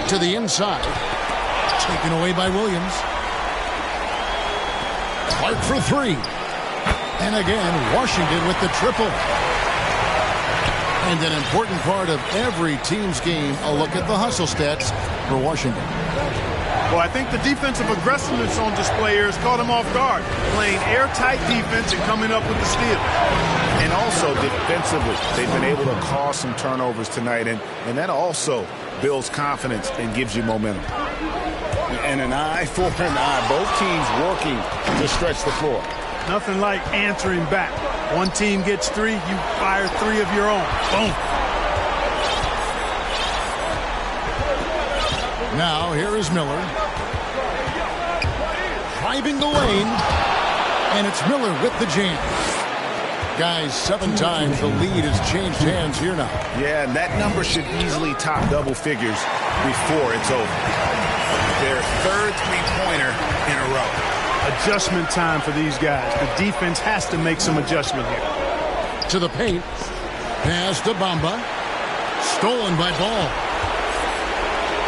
To the inside. Taken away by Williams. Clark for 3. And again, Washington with the triple. And an important part of every team's game, a look at the hustle stats for Washington. Well, I think the defensive aggressiveness on display here has caught him off guard, playing airtight defense and coming up with the steal. And also defensively, they've been able to cause some turnovers tonight, and that also builds confidence and gives you momentum. And an eye for an eye. Both teams working to stretch the floor. Nothing like answering back. One team gets 3, you fire 3 of your own. Boom. Now here is Miller. Driving the lane. And it's Miller with the jam. Guys, 7 times the lead has changed hands here now. Yeah, and that number should easily top double figures before it's over. Their third three-pointer in a row. Adjustment time for these guys. The defense has to make some adjustment here. To the paint. Pass to Bamba. Stolen by Ball.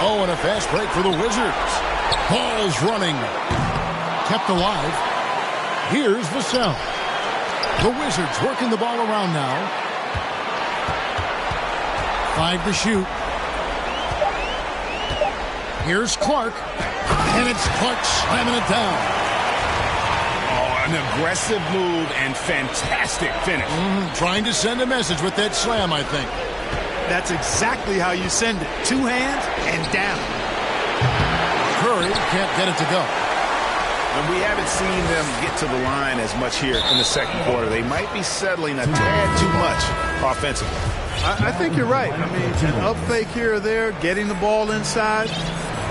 Oh, and a fast break for the Wizards. Ball's running. Kept alive. Here's Vassell. The Wizards working the ball around now. 5 to shoot. Here's Clark. And it's Clark slamming it down. An aggressive move and fantastic finish. Trying to send a message with that slam, I think. That's exactly how you send it. 2 hands and down. Curry can't get it to go. And we haven't seen them get to the line as much here in the second quarter. They might be settling a tad too much offensively. I think you're right. I mean, an up fake here or there, getting the ball inside.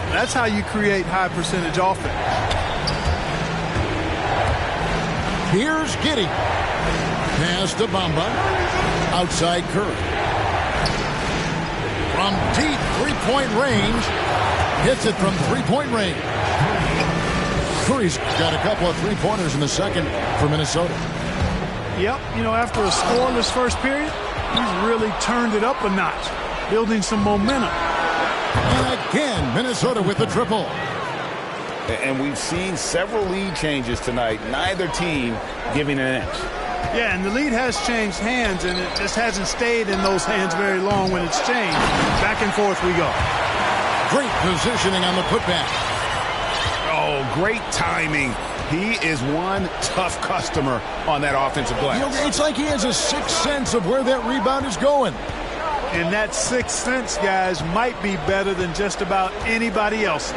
That's how you create high percentage offense. Here's Giddey. Pass to Bamba. Outside Curry. From deep three-point range. Hits it from three-point range. Curry's got a couple of three-pointers in the second for Minnesota. Yep, you know, after a scoreless first period, he's really turned it up a notch, building some momentum. And again, Minnesota with the triple. And we've seen several lead changes tonight, neither team giving an inch. Yeah, and the lead has changed hands, and it just hasn't stayed in those hands very long when it's changed. Back and forth we go. Great positioning on the putback. Oh, great timing. He is one tough customer on that offensive glass. You know, it's like he has a sixth sense of where that rebound is going. And that sixth sense, guys, might be better than just about anybody else's.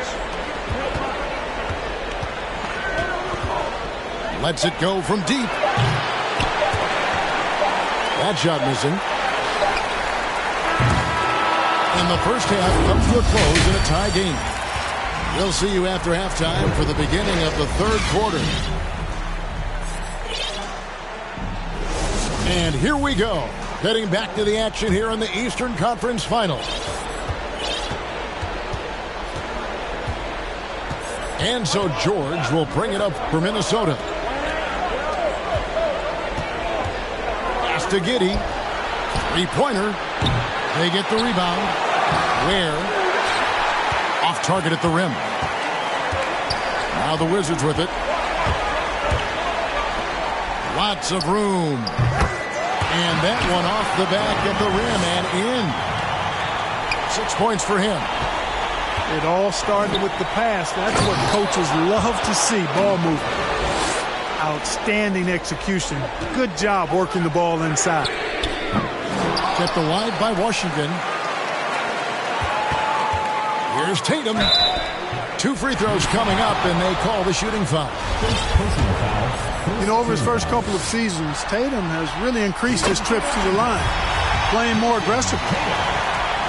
Lets it go from deep. That shot missing. And the first half comes to a close in a tie game. We'll see you after halftime for the beginning of the third quarter. And here we go. Heading back to the action here in the Eastern Conference Finals. And so George will bring it up for Minnesota. Pass to Giddey. Three-pointer. They get the rebound. Ware. Off target at the rim. Now the Wizards with it. Lots of room. And that one off the back at the rim and in. 6 points for him. It all started with the pass. That's what coaches love to see, ball movement. Outstanding execution. Good job working the ball inside. Kept alive by Washington. Here's Tatum. 2 free throws coming up, and they call the shooting foul. You know, over his first couple of seasons, Tatum has really increased his trips to the line, playing more aggressively.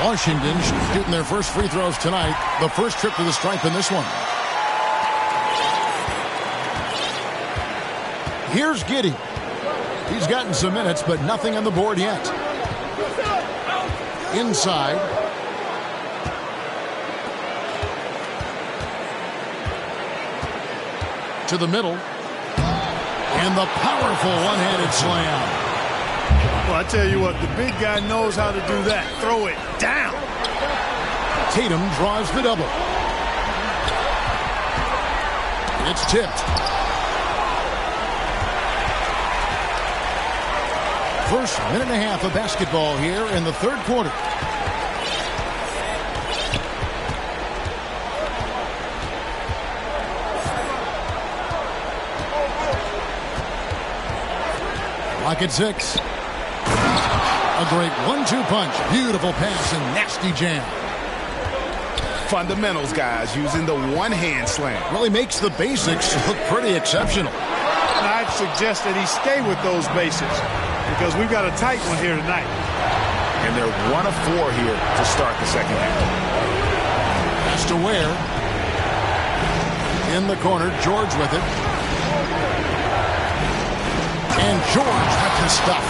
Washington shooting their first free throws tonight. The first trip to the stripe in this one. Here's Giddey. He's gotten some minutes, but nothing on the board yet. Inside. To the middle. And the powerful one-handed slam. Well, I tell you what, the big guy knows how to do that. Throw it down. Tatum draws the double. It's tipped. first minute and a half of basketball here in the third quarter. Clock at 6. A great 1-2 punch. Beautiful pass and nasty jam. Fundamentals, guys, using the one-hand slam. Really makes the basics look pretty exceptional. And I'd suggest that he stay with those basics because we've got a tight one here tonight. And they're 1 of 4 here to start the second half. Pass to Ware. In the corner, George with it. And George with the stuff.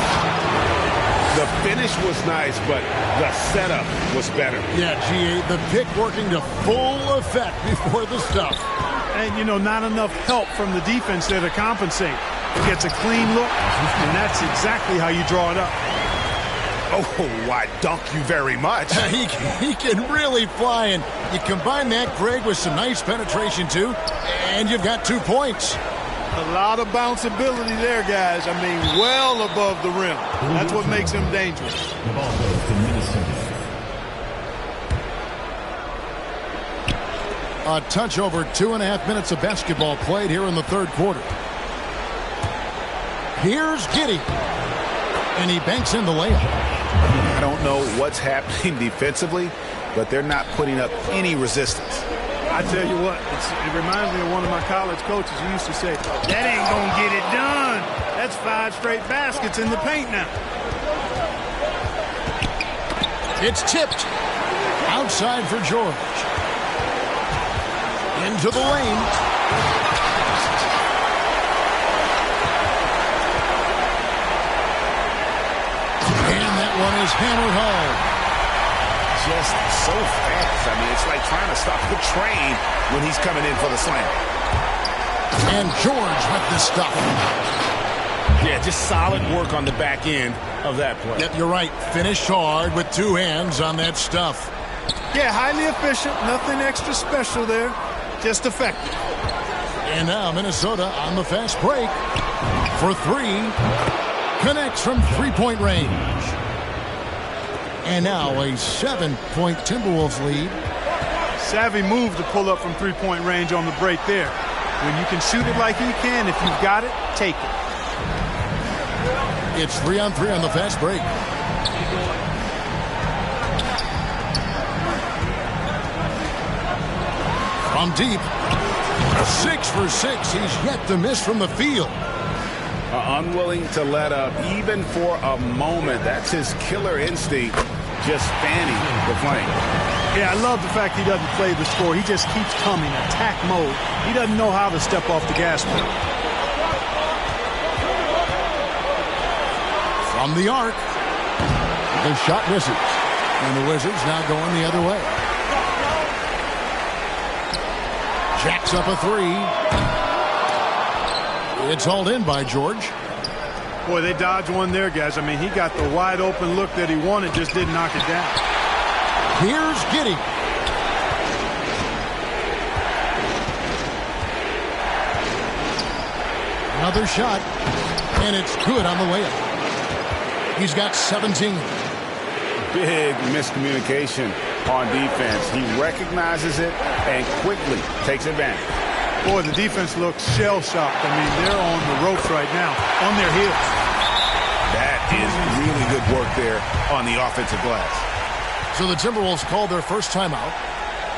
The finish was nice, but the setup was better. Yeah, G.A., the pick working to full effect before the stuff. And, you know, not enough help from the defense there to compensate. He gets a clean look, and that's exactly how you draw it up. Oh, I dunk you very much. He can really fly, and you combine that, Greg, with some nice penetration, too, and you've got 2 points. A lot of bounceability there, guys. I mean, well above the rim. That's what makes him dangerous. The ball goes to Minnesota. A touch over 2.5 minutes of basketball played here in the third quarter. Here's Giddey. And he banks in the layup. I don't know what's happening defensively, but they're not putting up any resistance. I tell you what, it reminds me of one of my college coaches who used to say, that ain't going to get it done. That's 5 straight baskets in the paint now. It's tipped. Outside for George. Into the lane. And that one is hammered home. Just so fast. I mean, it's like trying to stop a train when he's coming in for the slam. And George with the stuff. Yeah, just solid work on the back end of that play. Yep, you're right. Finished hard with 2 hands on that stuff. Yeah, highly efficient. Nothing extra special there. Just effective. And now Minnesota on the fast break for 3. Connects from 3-point range. And now a 7-point Timberwolves lead. Savvy move to pull up from 3-point range on the break there. When you can shoot it like he can, if you've got it, take it. It's 3-on-3 on the fast break. From deep. 6 for 6. He's yet to miss from the field. Unwilling to let up even for a moment. That's his killer instinct, just fanning the flame. Yeah, I love the fact he doesn't play the score. He just keeps coming, attack mode. He doesn't know how to step off the gas pedal. From the arc. The shot misses. And the Wizards now going the other way. Jacks up a 3. It's hauled in by George. Boy, they dodged one there, guys. I mean, he got the wide open look that he wanted, just didn't knock it down. Here's Giddey. Another shot, and it's good on the layup. He's got 17. Big miscommunication on defense. He recognizes it and quickly takes advantage. Boy, the defense looks shell-shocked. I mean, they're on the ropes right now, on their heels. That is really good work there on the offensive glass. So the Timberwolves called their first timeout.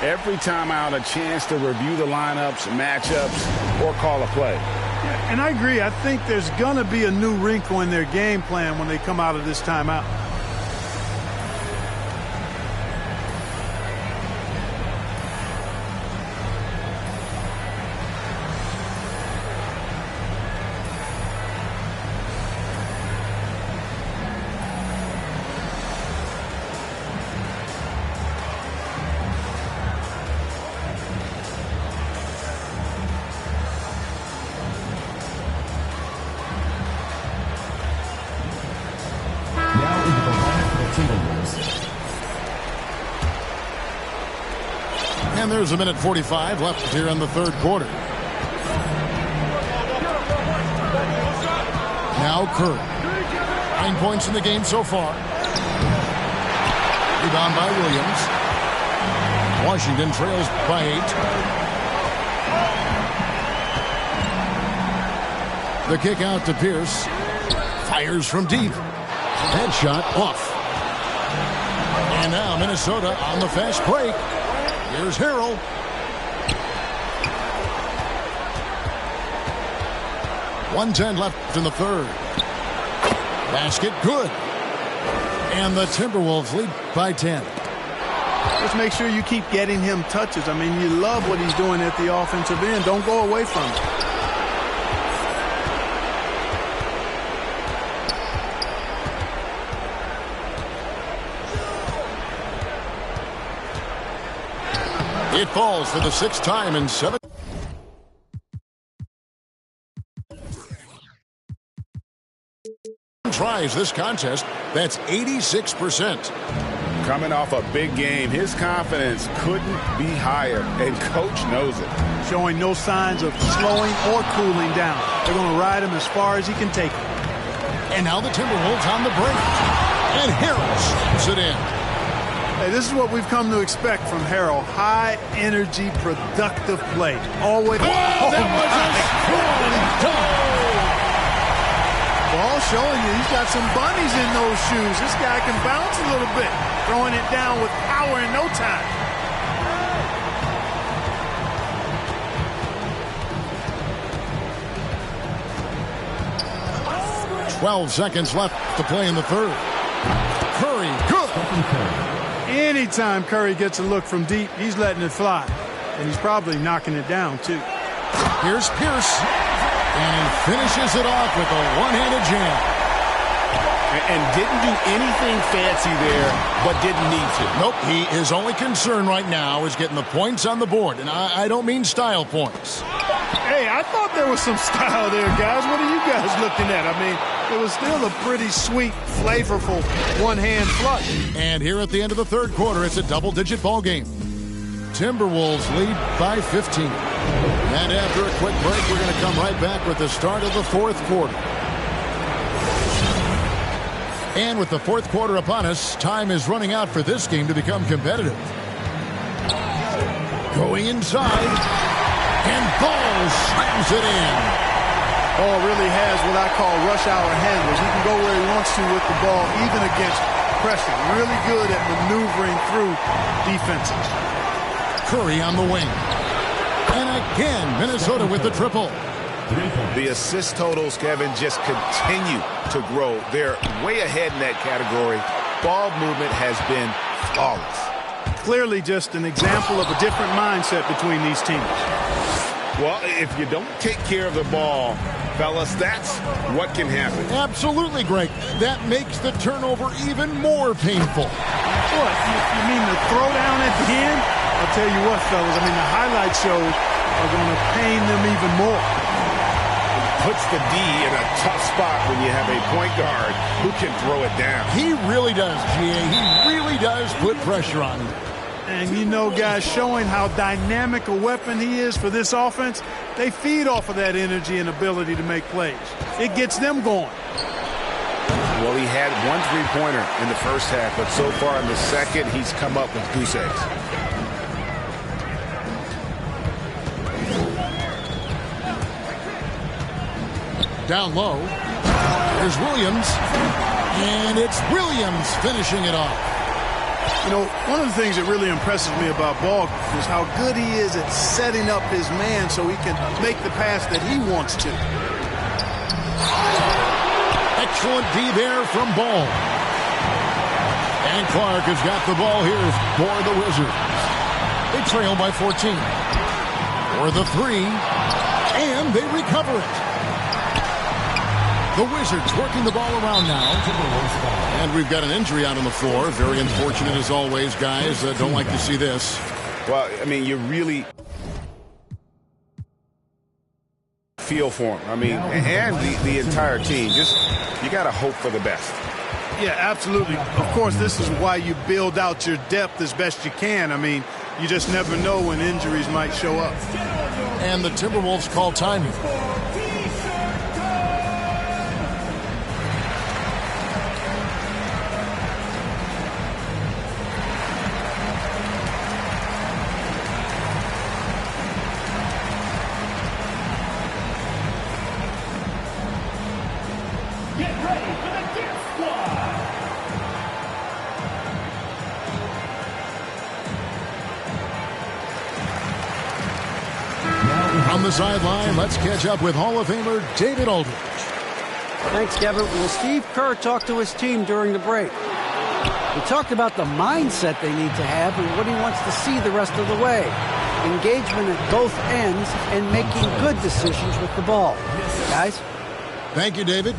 Every timeout, a chance to review the lineups, matchups, or call a play. Yeah, and I agree. I think there's going to be a new wrinkle in their game plan when they come out of this timeout. And there's a minute 45 left here in the third quarter. Now Curry. 9 points in the game so far. Rebound by Williams. Washington trails by 8. The kick out to Pierce. Fires from deep. Headshot off. And now Minnesota on the fast break. Here's Harrell. .110 left in the third. Basket good. And the Timberwolves lead by 10. Just make sure you keep getting him touches. I mean, you love what he's doing at the offensive end. Don't go away from it. It falls for the 6th time in 7. Tries this contest. That's 86%. Coming off a big game, his confidence couldn't be higher, and coach knows it. Showing no signs of slowing or cooling down. They're going to ride him as far as he can take him. And now the Timberwolves on the break. And Harrell slams it in. Hey, this is what we've come to expect from Harrell. High energy, productive play. Always. Whoa, that was a strong dunk. Ball showing you he's got some bunnies in those shoes. This guy can bounce a little bit. Throwing it down with power in no time. 12 seconds left to play in the third. Curry, good. Anytime Curry gets a look from deep, he's letting it fly. And he's probably knocking it down, too. Here's Pierce. And he finishes it off with a one-handed jam. And didn't do anything fancy there, but didn't need to. Nope, his only concern right now is getting the points on the board. And I don't mean style points. Hey, I thought there was some style there, guys. What are you guys looking at? I mean, it was still a pretty sweet, flavorful one-hand flush. And here at the end of the third quarter, it's a double-digit ball game. Timberwolves lead by 15. And after a quick break, we're going to come right back with the start of the fourth quarter. And with the fourth quarter upon us, time is running out for this game to become competitive. Going inside, and Ball slams it in. Ball really has what I call rush hour handlers. He can go where he wants to with the ball, even against pressure. Really good at maneuvering through defenses. Curry on the wing. And again, Minnesota with the triple. The assist totals, Kevin, just continue to grow. They're way ahead in that category. Ball movement has been flawless. Clearly just an example of a different mindset between these teams. Well, if you don't take care of the ball, fellas, that's what can happen. Absolutely, Greg. That makes the turnover even more painful. What, you mean the throwdown at the end? I'll tell you what, fellas, I mean, the highlight shows are going to pain them even more. Puts the D in a tough spot when you have a point guard who can throw it down. He really does, G.A. He really does put pressure on him. And you know, guys, showing how dynamic a weapon he is for this offense, they feed off of that energy and ability to make plays. It gets them going. Well, he had one three-pointer in the first half, but so far in the second, he's come up with goose eggs. Down low. There's Williams. And it's Williams finishing it off. You know, one of the things that really impresses me about Ball is how good he is at setting up his man so he can make the pass that he wants to. Excellent D there from Ball. And Clark has got the ball here for the Wizards. They trail by 14. For the three. And they recover it. The Wizards working the ball around now. And we've got an injury out on the floor. Very unfortunate as always, guys. Don't like to see this. Well, I mean, you really feel for him. I mean, and the entire team. Just, you got to hope for the best. Yeah, absolutely. Of course, this is why you build out your depth as best you can. I mean, you just never know when injuries might show up. And the Timberwolves call time here. From the sideline, let's catch up with Hall of Famer David Aldridge. Thanks, Kevin. Well, Steve Kerr talked to his team during the break. He talked about the mindset they need to have and what he wants to see the rest of the way. Engagement at both ends and making good decisions with the ball. Guys? Thank you, David.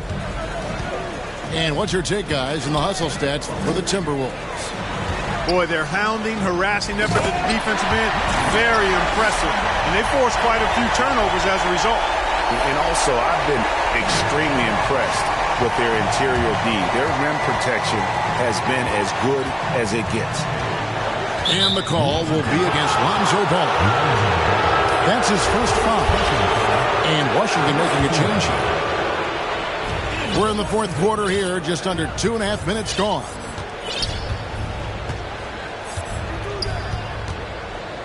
And what's your take, guys, in the hustle stats for the Timberwolves? Boy, their hounding, harassing effort at the defensive end, very impressive. And they forced quite a few turnovers as a result. And also, I've been extremely impressed with their interior D. Their rim protection has been as good as it gets. And the call will be against Lonzo Ball. That's his first foul. And Washington making a change here. We're in the fourth quarter here, just under 2.5 minutes gone.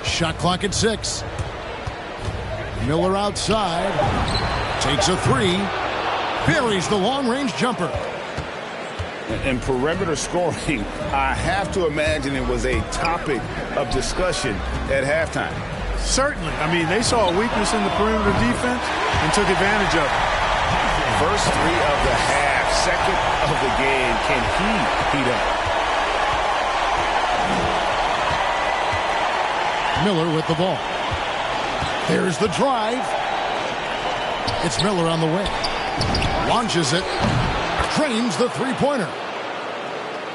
Shot clock at 6. Miller outside. Takes a 3. Buries the long-range jumper. And perimeter scoring, I have to imagine it was a topic of discussion at halftime. Certainly. I mean, they saw a weakness in the perimeter defense and took advantage of it. First 3 of the half, second of the game. Can he heat up? Miller with the ball. There's the drive. It's Miller on the wing. Launches it. Trains the three-pointer.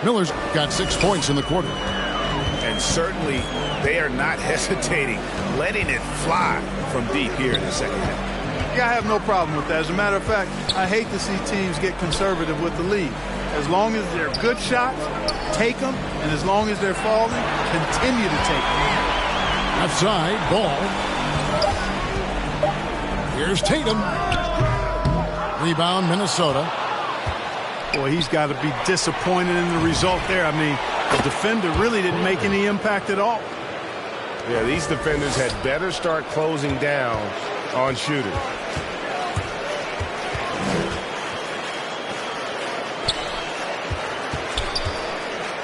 Miller's got 6 points in the quarter. And certainly they are not hesitating, letting it fly from deep here in the second half. Yeah, I have no problem with that. As a matter of fact, I hate to see teams get conservative with the lead. As long as they're good shots, take them. And as long as they're falling, continue to take them. Outside, ball. Here's Tatum. Rebound, Minnesota. Boy, he's got to be disappointed in the result there. I mean, the defender really didn't make any impact at all. Yeah, these defenders had better start closing down on shooters.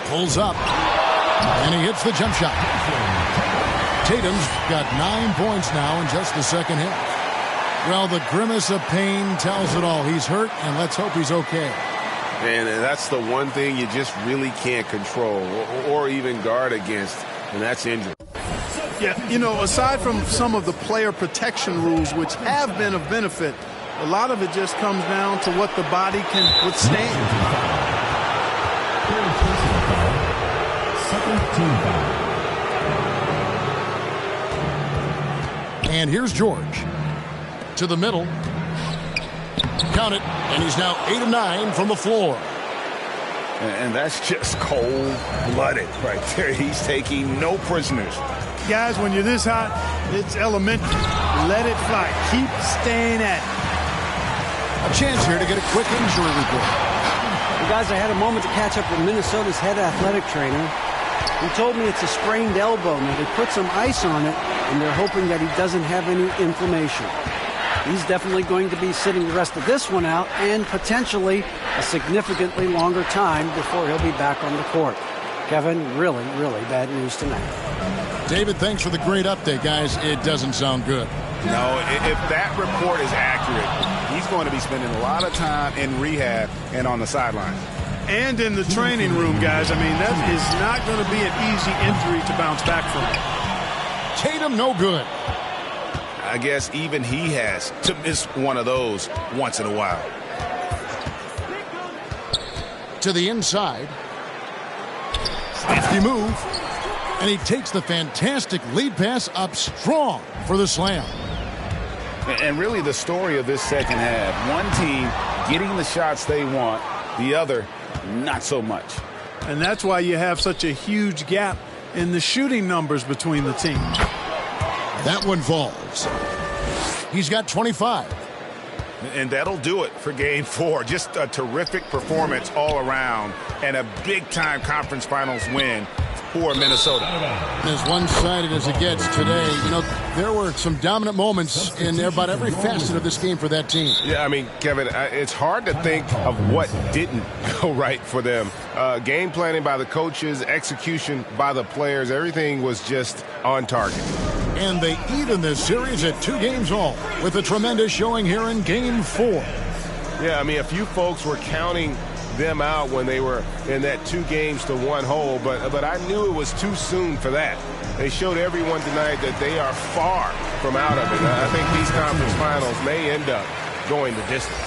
Pulls up. And he hits the jump shot. Tatum's got 9 points now in just the second half. Well, the grimace of pain tells it all. He's hurt, and let's hope he's okay. And that's the one thing you just really can't control or even guard against, and that's injury. Yeah, you know, aside from some of the player protection rules, which have been of benefit, a lot of it just comes down to what the body can withstand. Second team foul. And here's George. To the middle. Count it. And he's now 8 of 9 from the floor. And that's just cold-blooded right there. He's taking no prisoners. Guys, when you're this hot, it's elementary. Let it fly. Keep staying at it. A chance here to get a quick injury report. Well, guys, I had a moment to catch up with Minnesota's head athletic trainer. He told me it's a sprained elbow. Now, they put some ice on it, and they're hoping that he doesn't have any inflammation. He's definitely going to be sitting the rest of this one out and potentially a significantly longer time before he'll be back on the court. Kevin, really, really bad news tonight. David, thanks for the great update, guys. It doesn't sound good. No, if that report is accurate, he's going to be spending a lot of time in rehab and on the sidelines. And in the training room, guys. I mean, that is not going to be an easy injury to bounce back from. Tatum, no good. I guess even he has to miss one of those once in a while. To the inside. Safety move. And he takes the fantastic lead pass up strong for the slam. And really the story of this second half, one team getting the shots they want, the other not so much. And that's why you have such a huge gap in the shooting numbers between the teams. That one falls. He's got 25. And that'll do it for Game 4. Just a terrific performance all around and a big-time conference finals win for Minnesota. As one-sided as it gets today, you know, there were some dominant moments in about every facet of this game for that team. Yeah, I mean, Kevin, it's hard to think of what didn't go right for them. Game planning by the coaches, execution by the players, everything was just on target. And they even this series at 2 games all with a tremendous showing here in Game 4. Yeah, I mean, a few folks were counting them out when they were in that 2 games to 1 hole, but I knew it was too soon for that. They showed everyone tonight that they are far from out of it. I think these conference finals may end up going the distance.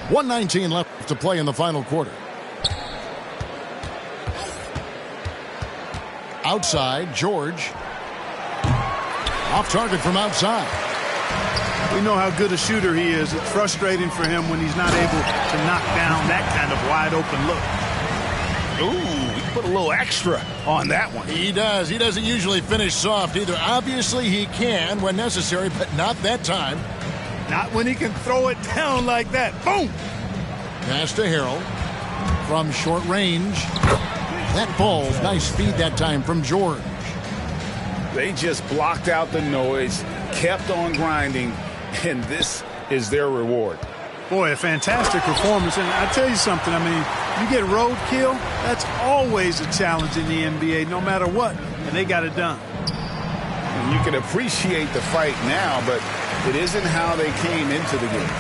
1:19 left to play in the final quarter. Outside, George. Off target from outside. We know how good a shooter he is. It's frustrating for him when he's not able to knock down that kind of wide open look. Ooh, he put a little extra on that one. He does. He doesn't usually finish soft either. Obviously, he can when necessary, but not that time. Not when he can throw it down like that. Boom! Pass to Harrell from short range. That ball's nice speed that time from George. They just blocked out the noise, kept on grinding, and this is their reward. Boy, a fantastic performance. And I tell you something, I mean, you get roadkill, that's always a challenge in the NBA, no matter what, and they got it done. And you can appreciate the fight now, but it isn't how they came into the game.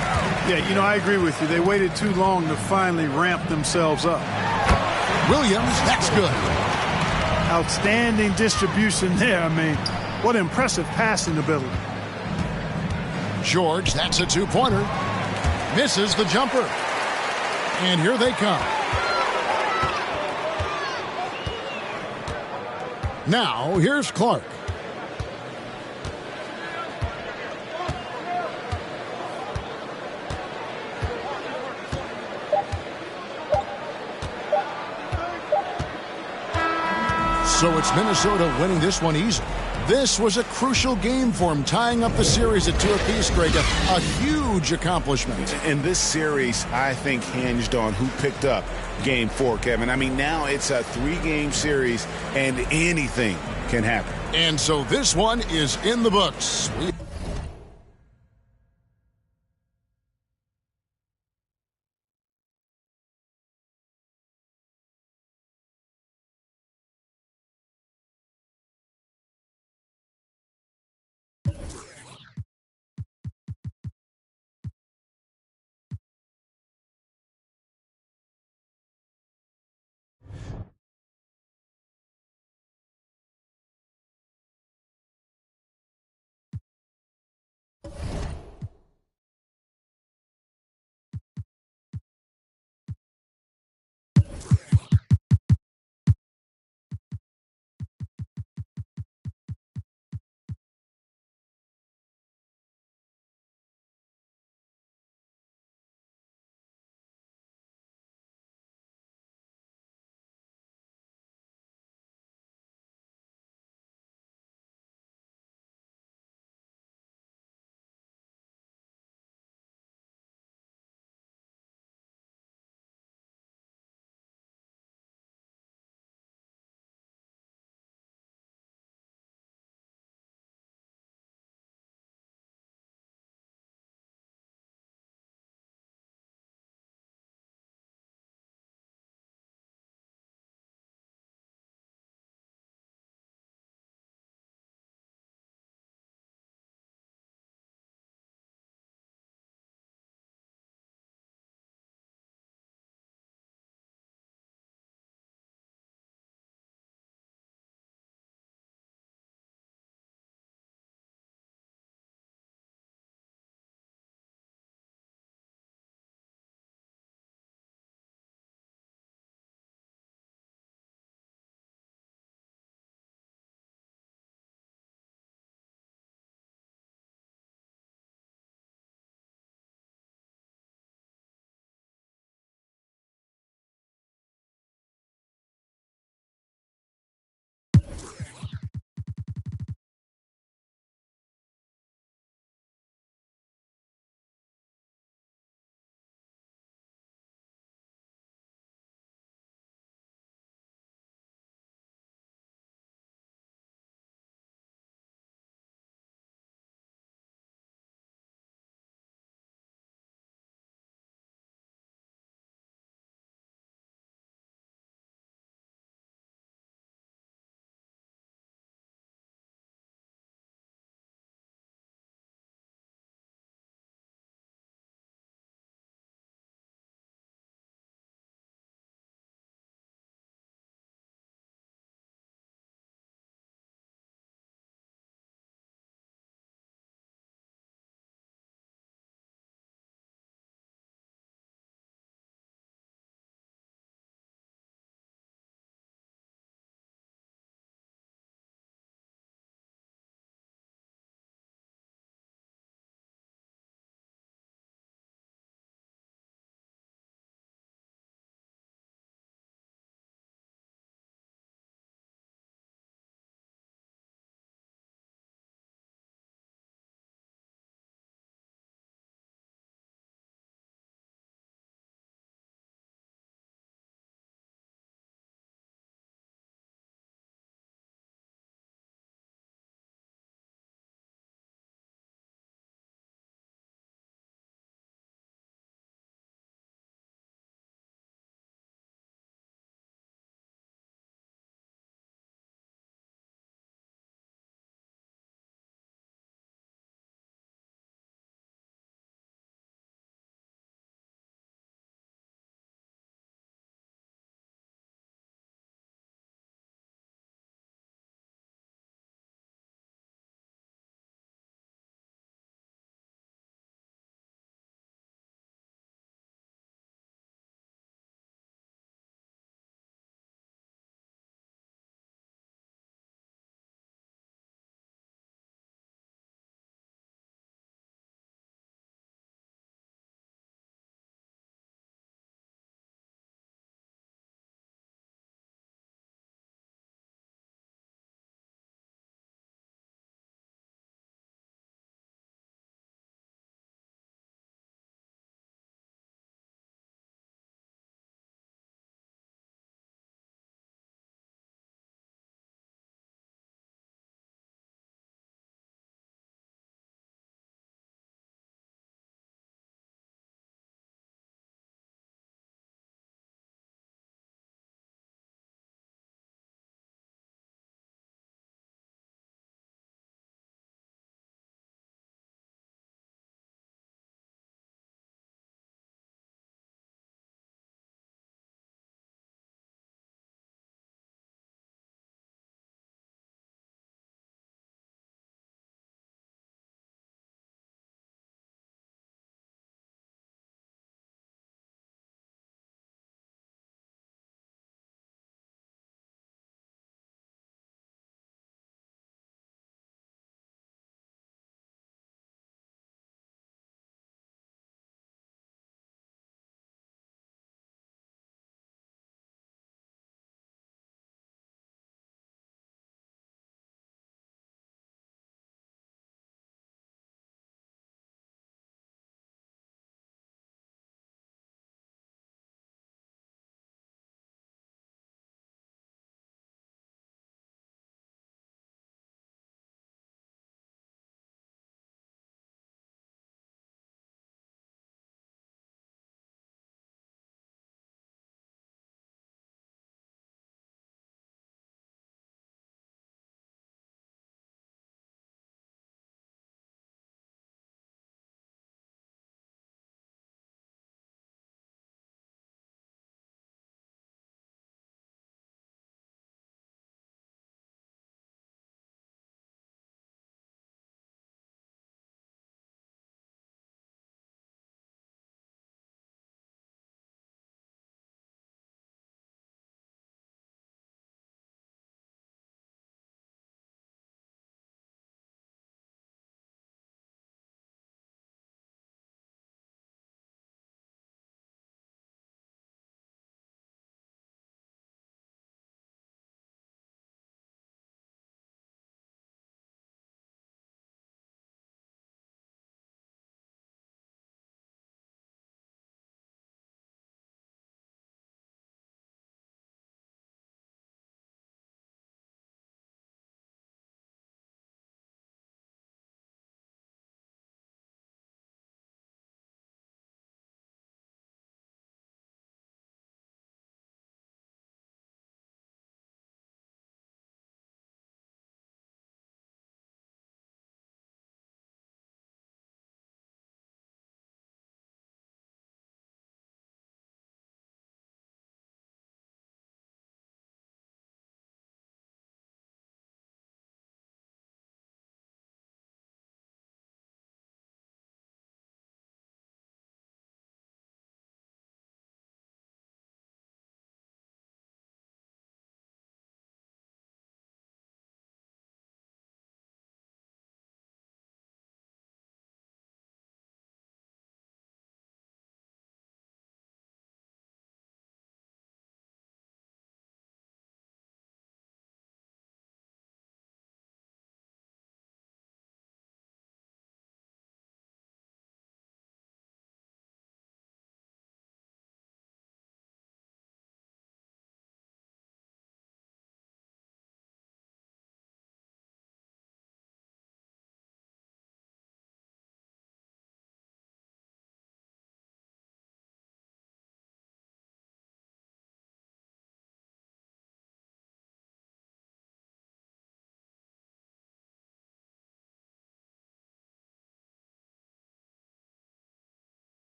Yeah, you know, I agree with you. They waited too long to finally ramp themselves up. Williams, that's good. Outstanding distribution there. I mean, what impressive passing ability. George, that's a 2-pointer. Misses the jumper. And here they come. Now, here's Clark. So it's Minnesota winning this one easily. This was a crucial game for him, tying up the series at 2 apiece, Greg. A huge accomplishment. And this series, I think, hinged on who picked up Game 4, Kevin. I mean, now it's a 3-game series, and anything can happen. And so this one is in the books.